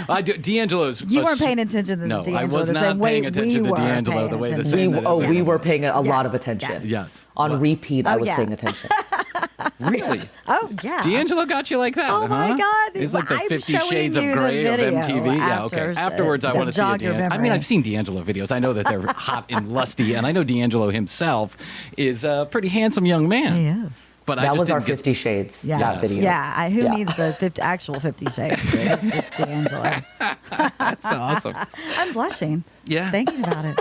B: I do. D'Angelo's.
C: You weren't paying attention to
B: No,
C: D'Angelo
B: I was
C: the
B: not
C: same way
B: paying attention
C: we
B: to
C: were
B: D'Angelo
C: paying
B: the way the
C: attention.
B: same.
D: We were paying a lot of
C: Yes,
D: attention.
B: Yes.
D: On
B: What?
D: repeat, I
C: Oh,
D: was
C: yeah.
D: paying attention.
B: Really?
C: Oh yeah.
B: D'Angelo got you like that?
C: Oh my
B: huh?
C: God.
B: It's like the
C: I'm
B: 50
C: showing
B: Shades of
C: you the
B: Grey of
C: video
B: MTV. Yeah, okay.
C: after,
B: Afterwards, I
C: to
B: want to see a
C: jog your
B: D'Angelo. I mean,
C: memory.
B: I've seen D'Angelo videos. I know that they're hot and lusty, and I know D'Angelo himself is a pretty handsome young man.
C: He is.
B: But I
D: That
B: just
D: was our
B: didn't get-
D: 50 Shades,
C: Yeah.
D: that video.
C: Yeah. Who
D: Yeah.
C: needs the actual 50 Shades? It's just D'Angelo.
B: That's awesome.
C: I'm blushing.
B: Yeah.
C: Thinking about it.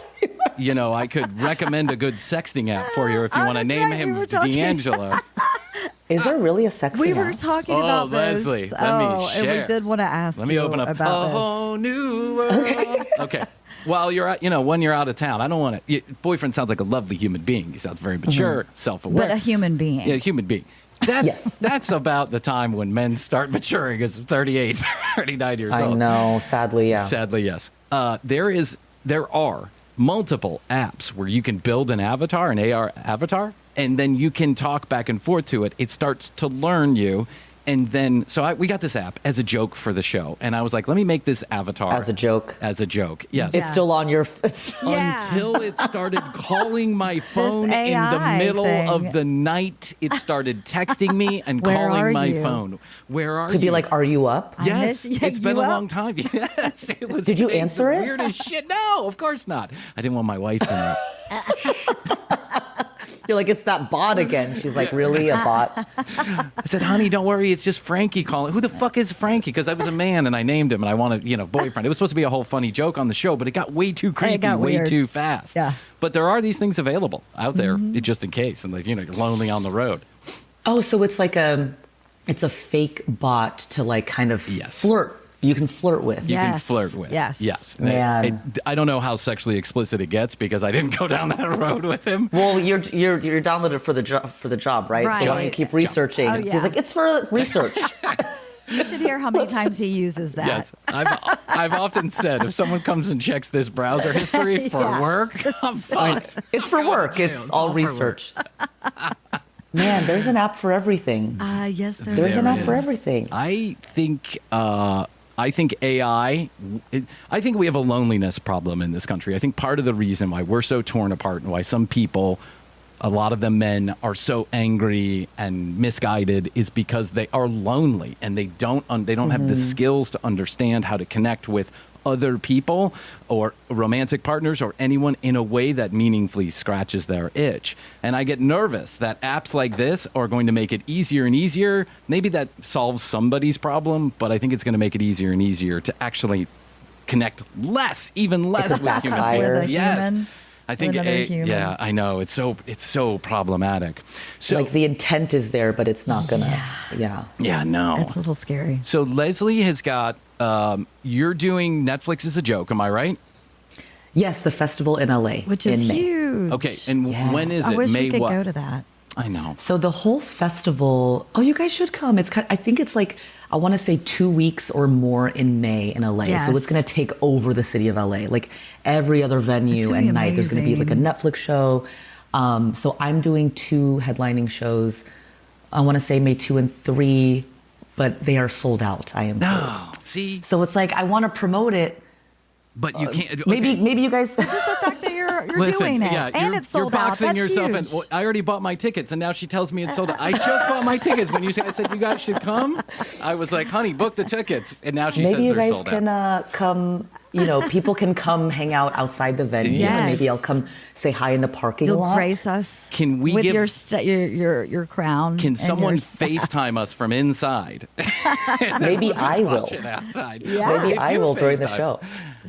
B: You know, I could recommend a good sexting app for you if you
C: Oh,
B: want to
C: that's
B: name
C: right, we
B: him
C: were talking-
B: D'Angelo.
D: Is there really a sexy
C: We were
D: app?
C: talking
B: Oh,
C: about this.
B: Leslie, let me
C: and
B: share.
C: we did want to ask
B: Let me
C: you
B: open up a
C: about
B: whole new world. Okay. Well, you're out, when you're out of town, I don't want to. Boyfriend sounds like a lovely human being. He sounds very mature,
C: this.
B: self-aware.
C: But a human being.
B: Yeah, human being. That's
D: Yes.
B: that's about the time when men start maturing as 38, 39 years
D: I
B: old.
D: know, sadly, yeah.
B: Sadly, yes. There are multiple apps where you can build an avatar, an AR avatar, and then you can talk back and forth to it. It starts to learn you. And then, we got this app as a joke for the show. And I was like, let me make this avatar.
D: As a joke.
B: As a joke, yes.
D: It's still on your...
C: Yeah.
B: Until it started calling my phone in the
C: AI
B: middle
C: thing.
B: of the night. It started texting me and
C: Where
B: calling
C: are
B: my
C: you?
B: phone. Where are you?
D: to be like, are you up?
C: I
B: Yes,
C: miss-
B: it's been
C: you
B: a
C: up?
B: long time. Yes, it was.
D: Did you
B: saying
D: answer
B: the
D: it?
B: Weirdest shit. No, of course not. I didn't want my wife to know.
D: You're like, it's that bot again. She's like, really, a bot?
B: I said, honey, don't worry. It's just Frankie calling. Who the fuck is Frankie? Because I was a man and I named him and I wanted, boyfriend. It was supposed to be a whole funny joke on the show, but it got way too creepy,
C: got
B: way
C: weird.
B: too fast.
C: Yeah.
B: But there are these things available out there just in case. And, you're lonely on the road.
D: Oh, so it's like it's a fake bot to like kind of
B: Yes.
D: flirt. You can flirt with.
B: You can
C: Yes.
B: flirt with.
C: Yes.
B: Yes.
D: Man.
B: I don't know how sexually explicit it gets because I didn't go down that road with him.
D: Well, you're downloaded for the job, right?
C: Right.
D: So why don't you keep researching?
C: Oh, yeah.
D: He's like, it's for research.
C: You should hear how many times he uses that.
B: Yes, I've often said if someone comes and checks this browser history for
C: Yeah.
B: work, I'm fucked.
D: It's for work. It's all
B: for
D: research. Man, there's an app for everything.
C: Yes,
D: There's an
B: There
D: app for
B: is.
D: everything.
B: I think AI. I think we have a loneliness problem in this country. I think part of the reason why we're so torn apart and why some people, a lot of the men, are so angry and misguided is because they are lonely and they don't have the skills to understand how to connect with other people or romantic partners or anyone in a way that meaningfully scratches their itch. And I get nervous that apps like this are going to make it easier and easier. Maybe that solves somebody's problem, but I think it's going to make it easier and easier to actually connect even less
D: could
B: with human
D: backfire.
B: beings.
C: With a
B: Yes.
C: human,
B: I think
C: with another human.
B: yeah, I know. It's so problematic. So
D: Like the intent is there, but it's not gonna. Yeah.
B: yeah, no.
C: It's a little scary.
B: So Leslie has got you're doing Netflix as a joke, am I right?
D: Yes, the festival in LA,
C: Which is
D: in May.
C: huge.
B: Okay, and
D: Yes.
B: when is
C: I
B: it?
C: wish
B: May
C: we could
B: what?
C: go to that.
B: I know.
D: So the whole festival. Oh, you guys should come. It's I think it's like I want to say 2 weeks or more in May in LA.
C: Yes.
D: So it's gonna take over the city of LA. Like every other venue
C: It's gonna
D: and
C: be
D: night, there's gonna be like a
C: amazing.
D: Netflix show. So I'm doing 2 headlining shows. I want to say May 2 and 3, but they are sold out. I am told.
B: Oh, see,
D: So it's like I want to promote it.
B: but you can't.
D: Maybe
B: okay.
D: maybe you guys.
C: Just the fact that you're
B: Listen,
C: doing it,
B: yeah,
C: and
B: you're,
C: it's sold
B: you're
C: out.
B: boxing
C: That's
B: yourself
C: huge.
B: in. Well, I already bought my tickets, and now she tells me it's sold out. I just bought my tickets when you said, I said you guys should come. I was like, honey, book the tickets, and now she
D: Maybe
B: says
D: you
B: they're
D: guys
B: sold
D: can
B: out.
D: come. You know, people can come hang out outside the venue.
B: Yes.
D: And maybe I'll come say hi in the parking
C: You'll
D: lot.
C: grace us.
B: Can we
C: with
B: give-
C: your crown?
B: Can
C: and
B: someone
C: your staff.
B: FaceTime us from inside?
D: Maybe
B: We'll just
D: I will.
B: watch it outside.
C: Yeah.
D: Maybe
B: If
D: I
B: you
D: will during the
B: FaceTime.
D: show.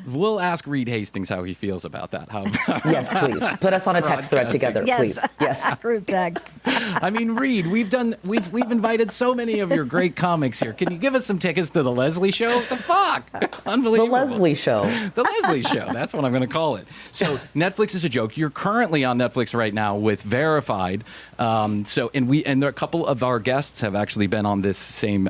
B: We'll ask Reed Hastings how he feels about that. How
D: Yes, please. Put us on a text thread
B: Broadcasting.
D: together,
C: Yes.
D: please. Yes.
C: Group text.
B: I mean, Reed, we've invited so many of your great comics here. Can you give us some tickets to the Leslie Show? What the fuck?
D: The
B: Unbelievable.
D: Leslie Show.
B: The Leslie Show. That's what I'm going to call it. So Netflix is a joke. You're currently on Netflix right now with Verified. And there a couple of our guests have actually been on this same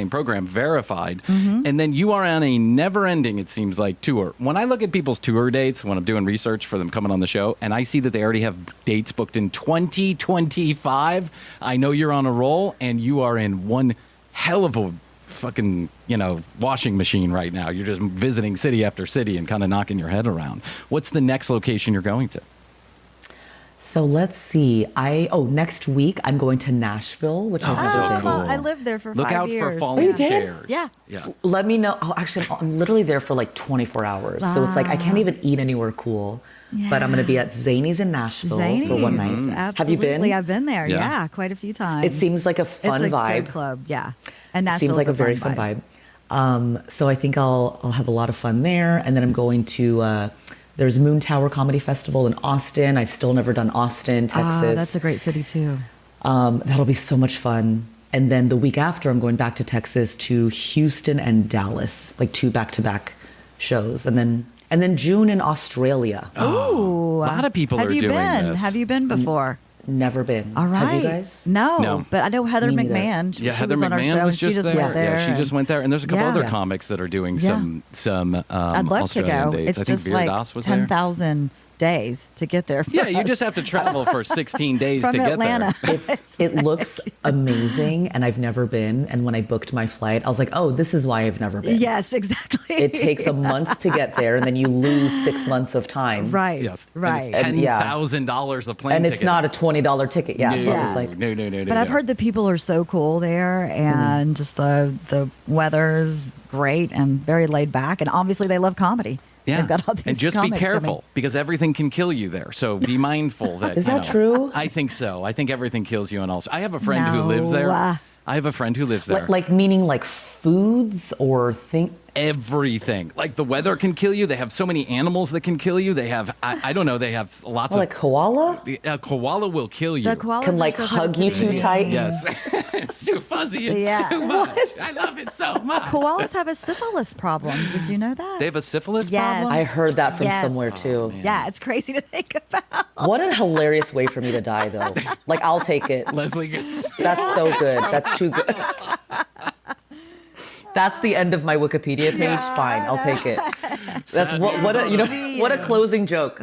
B: program, Verified. And then you are on a never-ending, it seems like, tour. When I look at people's tour dates when I'm doing research for them coming on the show, and I see that they already have dates booked in 2025, I know you're on a roll, and you are in one hell of a fucking, washing machine right now. You're just visiting city after city and kind of knocking your head around. What's the next location you're going to?
D: So let's see. Next week I'm going to Nashville, which I've
B: so
D: never been.
B: cool.
C: I lived there for
B: Look
C: 5
B: out
C: years.
B: for falling
D: You did?
B: chairs.
C: Yeah.
B: Yeah.
D: Let me know. Oh, actually, I'm literally there for like 24 hours. So it's like I can't even eat anywhere cool. But I'm going to be at Zany's in Nashville for one night.
C: Absolutely.
D: Have you been?
C: I've been there.
B: Yeah.
C: Yeah, quite a few times.
D: It seems like a fun
C: it's a
D: vibe.
C: good club. Yeah, and Nashville
D: Seems like
C: is
D: a very fun vibe. So I think I'll have a lot of fun there. And then I'm going to there's Moon Tower Comedy Festival in Austin. I've still never done Austin, Texas.
C: That's a great city too.
D: That'll be so much fun. And then the week after, I'm going back to Texas to Houston and Dallas, like 2 back-to-back shows. And then June in Australia.
C: Ooh,
B: a lot of people
C: have
B: are
C: you
B: doing
C: been?
B: this.
C: Have you been before?
D: Never been.
C: All right.
D: Have you guys?
C: No, but I know Heather
D: Me neither.
C: McMahon. She
B: Heather
C: was on our
B: McMahon
C: show.
B: was
C: and she
B: just
C: just
B: there.
C: went there.
B: Yeah, she just went there, and there's a couple
C: Yeah.
B: other
C: Yeah.
B: comics that are doing
C: Yeah.
B: some
C: I'd love
B: Australian
C: to go.
B: dates.
C: It's
B: I think
C: just
B: Veer
C: like
B: Das was there.
C: 10,000 days to get there. For
B: Yeah, you
C: us.
B: just have to travel for 16 days
C: From
B: to get
C: Atlanta.
B: there.
D: It looks amazing, and I've never been. And when I booked my flight, I was like, oh, this is why I've never been.
C: Yes, exactly.
D: It takes a month to get there, and then you lose 6 months of time.
C: Right.
B: Yes,
C: Right.
B: And it's
D: yeah.
B: $10,000 a plane
D: And
B: ticket.
D: it's not a $20 ticket. Yeah. So I was
C: Yeah.
D: like,
B: no.
C: But I've heard the people are so cool there, and just the weather's great and very laid back, and obviously they love comedy.
B: Yeah,
C: They've got all these
B: and just be
C: comics
B: careful
C: coming.
B: because everything can kill you there. So be mindful that.
D: Is that true?
B: I think so. I think everything kills you, and also I have a friend who lives there.
C: No.
B: I have a friend who lives there.
D: like meaning like foods or thing.
B: Everything. Like the weather can kill you. They have so many animals that can kill you. They have, I don't know, they have lots
D: Like koala?
B: A koala will kill you.
C: The koalas
D: Can
C: are
D: like
C: so
D: hug
C: close
D: you
C: to
D: too
C: me.
D: tight?
B: Yes. It's too fuzzy. It's
C: Yeah.
B: too much. I love it so much.
C: Koalas have a syphilis problem. Did you know that?
B: They have a syphilis
C: Yes.
B: problem?
D: I heard that from
C: Yes.
D: somewhere too.
C: Yeah, it's crazy to think about.
D: What a hilarious way for me to die, though. Like, I'll take it.
B: Leslie gets...
D: That's so good. That's too good. That's the end of my Wikipedia page. Fine, I'll take it. That's what a closing joke.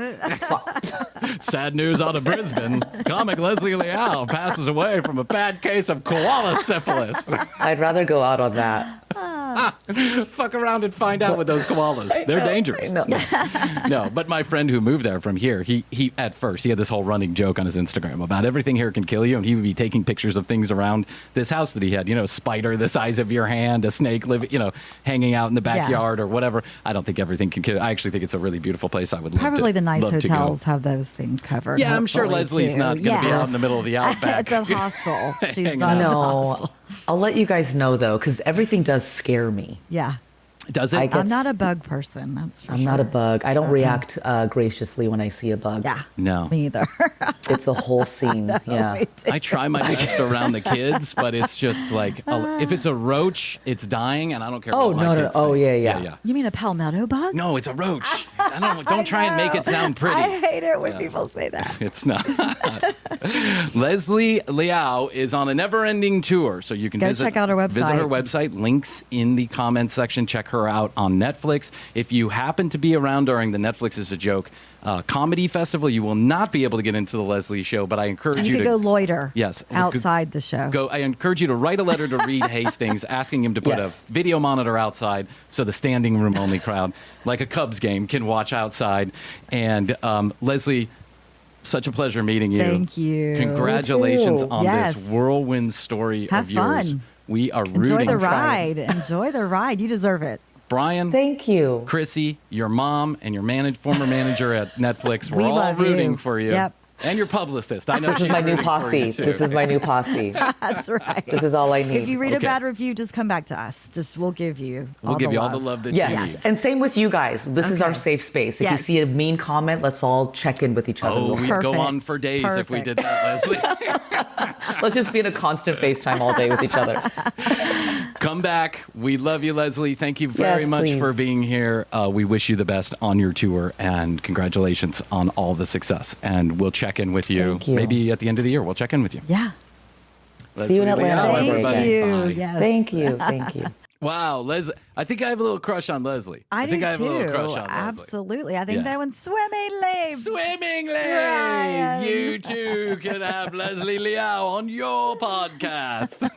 B: Sad news out of Brisbane. Comic Leslie Liao passes away from a bad case of koala syphilis.
D: I'd rather go out on that.
B: Fuck around and find out with those koalas. They're dangerous.
D: No.
B: No, but my friend who moved there from here, he at first he had this whole running joke on his Instagram about everything here can kill you, and he would be taking pictures of things around this house that he had. A spider the size of your hand, a snake hanging out in the backyard or whatever. I don't think everything can kill you. I actually think it's a really beautiful place. I would
C: Probably the nice
B: love to go.
C: hotels have those things covered.
B: Yeah, I'm sure
C: hopefully,
B: Leslie's
C: too.
B: not going to be out in the middle of the outback.
C: At the hostel. She's
B: Hanging
C: not
B: out.
C: at the
D: No.
C: hostel.
D: I'll let you guys know, though, because everything does scare me.
C: Yeah.
B: Does it?
C: I'm not a bug person. That's for
D: I'm
C: sure.
D: not a bug. I don't react graciously when I see a bug.
C: Yeah.
B: No.
C: Me either.
D: It's a whole scene. Yeah.
B: I try my best around the kids, but it's just like, if it's a roach, it's dying, and I don't care
D: Oh,
B: what my
D: no.
B: kids
D: Oh,
B: think.
D: yeah.
C: You mean a palmetto bug?
B: No, it's a roach. Don't try and make it sound pretty.
C: I hate it when people say that.
B: It's not. Leslie Liao is on a never-ending tour, so you can
C: Check out her website.
B: Visit her website. Links in the comments section. Check her out on Netflix. If you happen to be around during the Netflix is a Joke comedy festival, you will not be able to get into the Leslie show, but I encourage you to
C: go loiter.
B: Yes,
C: outside the show.
B: I encourage you to write a letter to Reed Hastings asking him to put a video monitor outside so the standing room only crowd, like a Cubs game, can watch outside. And Leslie, such a pleasure meeting you.
C: Thank you.
B: Congratulations on
C: Yes.
B: this whirlwind story
C: Have
B: of yours.
C: fun.
B: We are rooting.
C: Enjoy the
B: for you.
C: ride. Enjoy the ride. You deserve it.
B: Brian,
D: Thank you.
B: Krissy, your mom, and your former manager at Netflix, we're
C: We
B: all
C: love
B: rooting
C: you.
B: for you.
C: Yep.
B: And your publicist. I know
D: This is
B: she's
D: my new
B: rooting for you,
D: posse.
B: too.
D: This is my new posse.
C: That's right.
D: This is all I need.
C: If you read
B: Okay.
C: a bad review, just come back to us. We'll give you
B: We'll give you all the love that you
D: Yes.
B: need.
D: And same with you guys. This is
C: Okay.
D: our safe space. If you
C: Yes.
D: see a mean comment, let's all check in with each other.
B: Oh, we'd go on
C: Perfect.
B: for days if we did that, Leslie.
D: Let's just be in a constant FaceTime all day with each other.
B: Come back. We love you, Leslie. Thank you very
D: Yes,
B: much
D: please.
B: for being here. We wish you the best on your tour, and congratulations on all the success. And we'll check in with you,
D: Thank you.
B: maybe at the end of the year. We'll check in with you.
C: Yeah.
D: See you in
B: Leslie
D: Atlanta
B: Liao,
D: one day
B: everybody.
C: Thank you.
B: Bye.
C: Yes.
D: Thank you. Thank you.
B: Wow, Leslie. I think I have a little crush on Leslie.
C: I
B: think
C: do
B: I have
C: too.
B: a little crush on Leslie.
C: Absolutely. I think
B: Yeah.
C: that one's swimmingly.
B: Swimmingly,
C: Brian.
B: you too can have Leslie Liao on your podcast.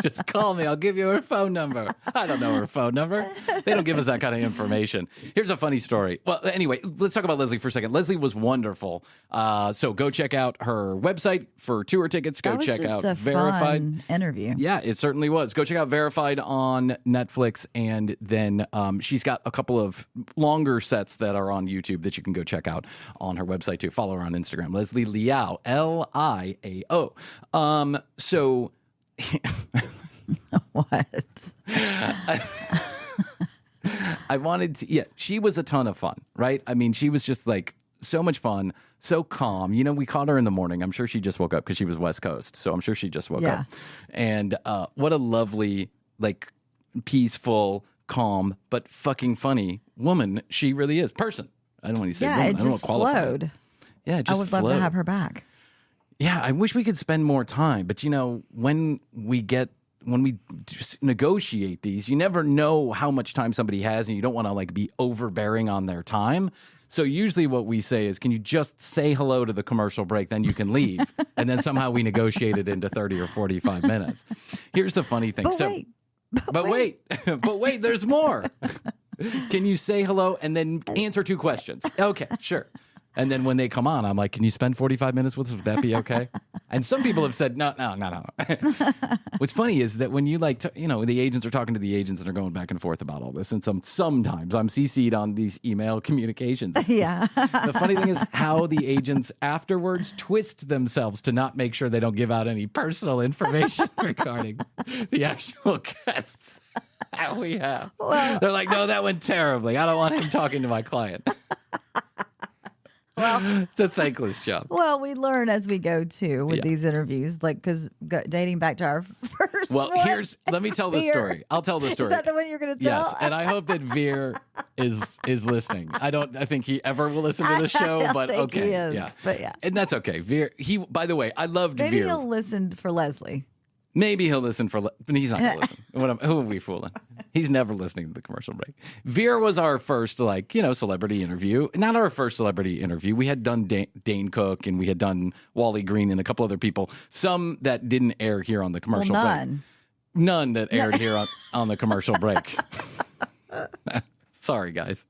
B: Just call me. I'll give you her phone number. I don't know her phone number. They don't give us that kind of information. Here's a funny story. Well, anyway, let's talk about Leslie for a second. Leslie was wonderful. So go check out her website for tour tickets. Go
C: That was
B: check
C: just
B: out
C: a
B: Verified.
C: fun interview.
B: Yeah, it certainly was. Go check out Verified on Netflix, and then she's got a couple of longer sets that are on YouTube that you can go check out on her website too. Follow her on Instagram, Leslie Liao, Liao. So
C: What?
B: I wanted to, yeah, she was a ton of fun, right? I mean, she was just like so much fun, so calm. You know, we caught her in the morning. I'm sure she just woke up because she was West Coast. So I'm sure she just woke up. And what a lovely, like, peaceful, calm, but fucking funny woman she really is. Person. I don't want to say
C: Yeah,
B: woman.
C: it
B: I don't want
C: just
B: to qualify it.
C: flowed.
B: Yeah, it
C: I
B: just
C: would love
B: flowed.
C: to have her back.
B: Yeah, I wish we could spend more time. But, you know, when we just negotiate these, you never know how much time somebody has, and you don't want to like be overbearing on their time. So usually what we say is, can you just say hello to the commercial break, then you can leave. And then somehow we negotiate it into 30 or 45 minutes. Here's the funny thing.
C: But
B: But wait, there's more. Can you say hello and then answer 2 questions? Okay, sure. And then when they come on, I'm like, can you spend 45 minutes with us? Would that be okay? And some people have said, no. What's funny is that when you the agents are talking to the agents and they're going back and forth about all this. And sometimes I'm CC'd on these email communications.
C: Yeah.
B: The funny thing is how the agents afterwards twist themselves to not make sure they don't give out any personal information regarding the actual guests that we have.
C: Well,
B: They're like, no, that went terribly. I don't want him talking to my client.
C: well,
B: It's a thankless job.
C: well, we learn as we go too with
B: Yeah.
C: these interviews, like because dating back to our first.
B: Well,
C: one,
B: let me tell the
C: Veer.
B: story. I'll tell the story.
C: Is that the one you're going to tell?
B: Yes, and I hope that Veer is listening. I think he ever will listen to the show,
C: I don't
B: but
C: think
B: okay,
C: he is,
B: yeah,
C: but yeah.
B: and that's okay. Veer, by the way, I loved
C: Maybe
B: Veer.
C: he'll listen for Leslie.
B: Maybe he'll listen but he's not going to listen. Who are we fooling? He's never listening to the commercial break. Veer was our first, celebrity interview. Not our first celebrity interview. We had done Dane Cook and we had done Wally Green and a couple other people. Some that didn't air here on the commercial break.
C: None.
B: None that aired here on the commercial break. Sorry, guys.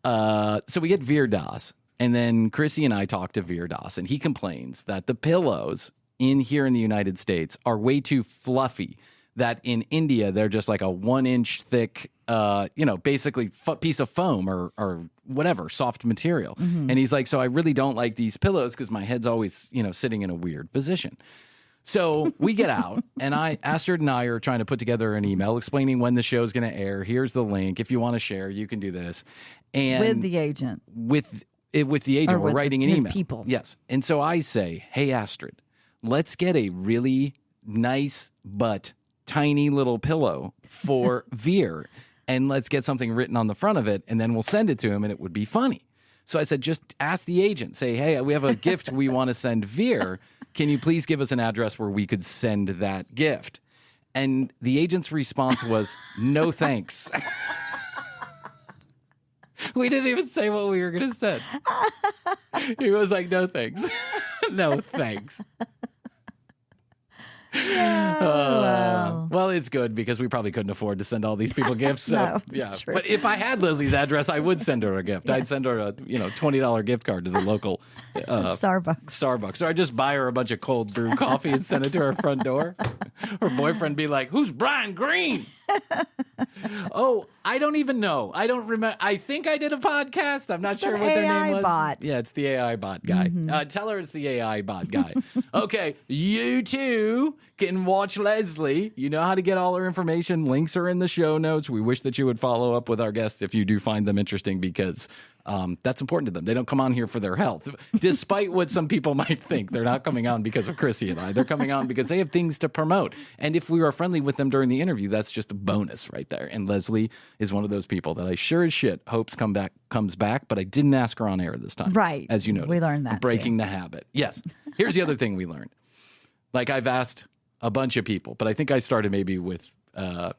B: So we get Veer Das, and then Krissy and I talk to Veer Das, and he complains that the pillows here in the United States are way too fluffy, that in India they're just like a 1-inch thick, basically piece of foam or whatever, soft material. And he's like, so I really don't like these pillows because my head's always, sitting in a weird position. So we get out, and Astrid and I are trying to put together an email explaining when the show's going to air. Here's the link. If you want to share, you can do this. And
C: with the agent.
B: With the agent, we're writing an
C: his
B: email.
C: People.
B: Yes. And so I say, hey, Astrid, let's get a really nice but tiny little pillow for Veer, and let's get something written on the front of it, and then we'll send it to him, and it would be funny. So I said, just ask the agent. Say, hey, we have a gift we want to send Veer. Can you please give us an address where we could send that gift? And the agent's response was, no thanks. We didn't even say what we were going to send. He was like, no thanks. No thanks. Well, it's good because we probably couldn't afford to send all these people gifts. So,
C: No, it's true.
B: But if I had Leslie's address, I would send her a gift. I'd send her a $20 gift card to the local Starbucks. Or I'd just buy her a bunch of cold brew coffee and send it to her front door. Her boyfriend be like, "Who's Bryan Green?" Oh, I don't even know. I don't remember. I think I did a podcast. I'm not sure what their name was.
C: Bot.
B: Yeah, it's the AI bot guy. Tell her it's the AI bot guy. Okay, you too can watch Leslie. You know how to get all her information. Links are in the show notes. We wish that you would follow up with our guests if you do find them interesting, because that's important to them. They don't come on here for their health. Despite what some people might think, they're not coming on because of Krissy and I. They're coming on because they have things to promote. And if we are friendly with them during the interview, that's just a bonus right there. And Leslie is one of those people that I sure as shit hopes comes back, but I didn't ask her on air this time.
C: Right.
B: As you noticed.
C: We learned that
B: I'm breaking the habit. Yes. Here's the other thing we learned. Like, I've asked a bunch of people, but I think I started maybe with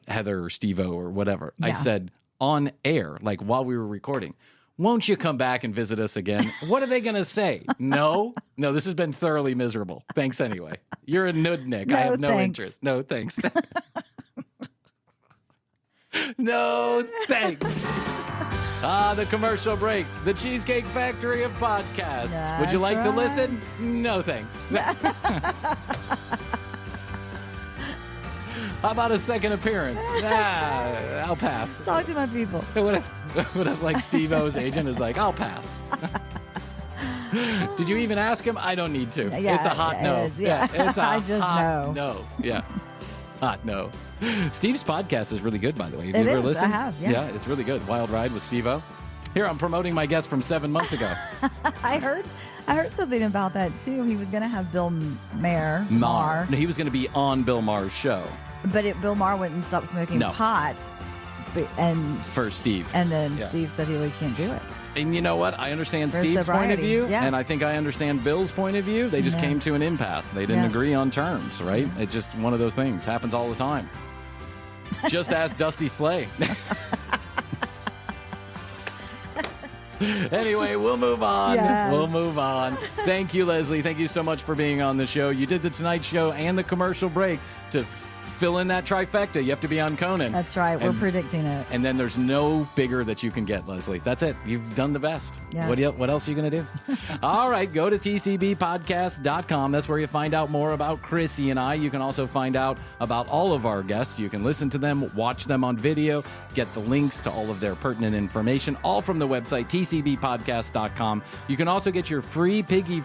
B: Heather or Steve-O or whatever.
C: Yeah.
B: I said on air, like while we were recording, won't you come back and visit us again? What are they going to say? No, this has been thoroughly miserable. Thanks anyway. You're a nudnik. I have no interest. No, thanks. No, thanks. The commercial break. The Cheesecake Factory of podcasts.
C: That's
B: Would you like to
C: right.
B: listen? No, thanks. How about a second appearance? I'll pass.
C: Talk to my people.
B: What if like Steve-O's agent is like, I'll pass. Did you even ask him? I don't need to.
C: Yeah,
B: it's a hot no. It's a
C: I just
B: hot
C: know.
B: no. Yeah. Hot no. Steve's podcast is really good, by the way. Have
C: It
B: you ever
C: is.
B: listened?
C: I have, yeah.
B: Yeah, it's really good. Wild Ride with Steve-O. Here, I'm promoting my guest from 7 months ago.
C: I heard something about that too. He was going to have Bill Maher.
B: No, he was going to be on Bill Maher's show.
C: But Bill Maher wouldn't stop smoking pot. And
B: for Steve.
C: And then Steve said he can't do it.
B: And you know what? I understand
C: For
B: Steve's point of
C: sobriety,
B: view,
C: yeah.
B: and I think I understand Bill's point of view. They just came to an impasse. They didn't agree on terms, right? It's just one of those things. Happens all the time. Just ask Dusty Slay. Anyway, we'll move on.
C: Yes.
B: We'll move on. Thank you, Leslie. Thank you so much for being on the show. You did the Tonight Show and the commercial break to fill in that trifecta. You have to be on Conan.
C: That's right. We're predicting it.
B: And then there's no bigger that you can get, Leslie. That's it. You've done the best.
C: Yeah.
B: What else are you going to do? All right. Go to tcbpodcast.com. That's where you find out more about Krissy and I. You can also find out about all of our guests. You can listen to them, watch them on video, get the links to all of their pertinent information, all from the website, tcbpodcast.com. You can also get your free not piggy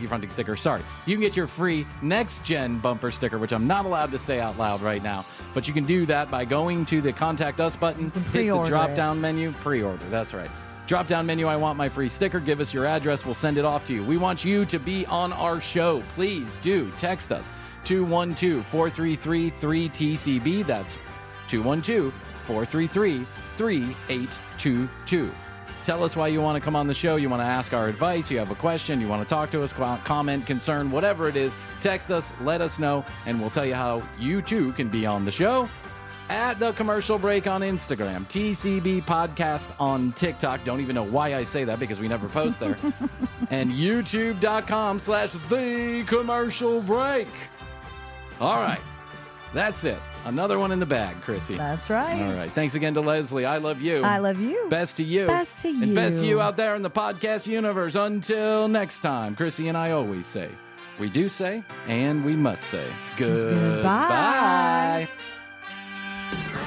B: fronting sticker. Sorry. You can get your free next gen bumper sticker, which I'm not allowed to say out loud right now, but you can do that by going to the Contact Us button, hit the drop-down menu, pre-order. That's right. Drop-down menu, I want my free sticker. Give us your address. We'll send it off to you. We want you to be on our show. Please do text us, 212-433-3TCB. That's 212-433-3822. Tell us why you want to come on the show. You want to ask our advice. You have a question. You want to talk to us, comment, concern, whatever it is. Text us, let us know, and we'll tell you how you too can be on the show. At the commercial break on Instagram, TCB Podcast on TikTok. Don't even know why I say that because we never post there. And YouTube.com/The Commercial Break. All right. That's it. Another one in the bag, Krissy.
C: That's right.
B: All right. Thanks again to Leslie. I love you.
C: I love you.
B: Best to you.
C: Best to you.
B: And best to you out there in the podcast universe. Until next time, Krissy and I always say, we do say, and we must say, goodbye.
C: Goodbye.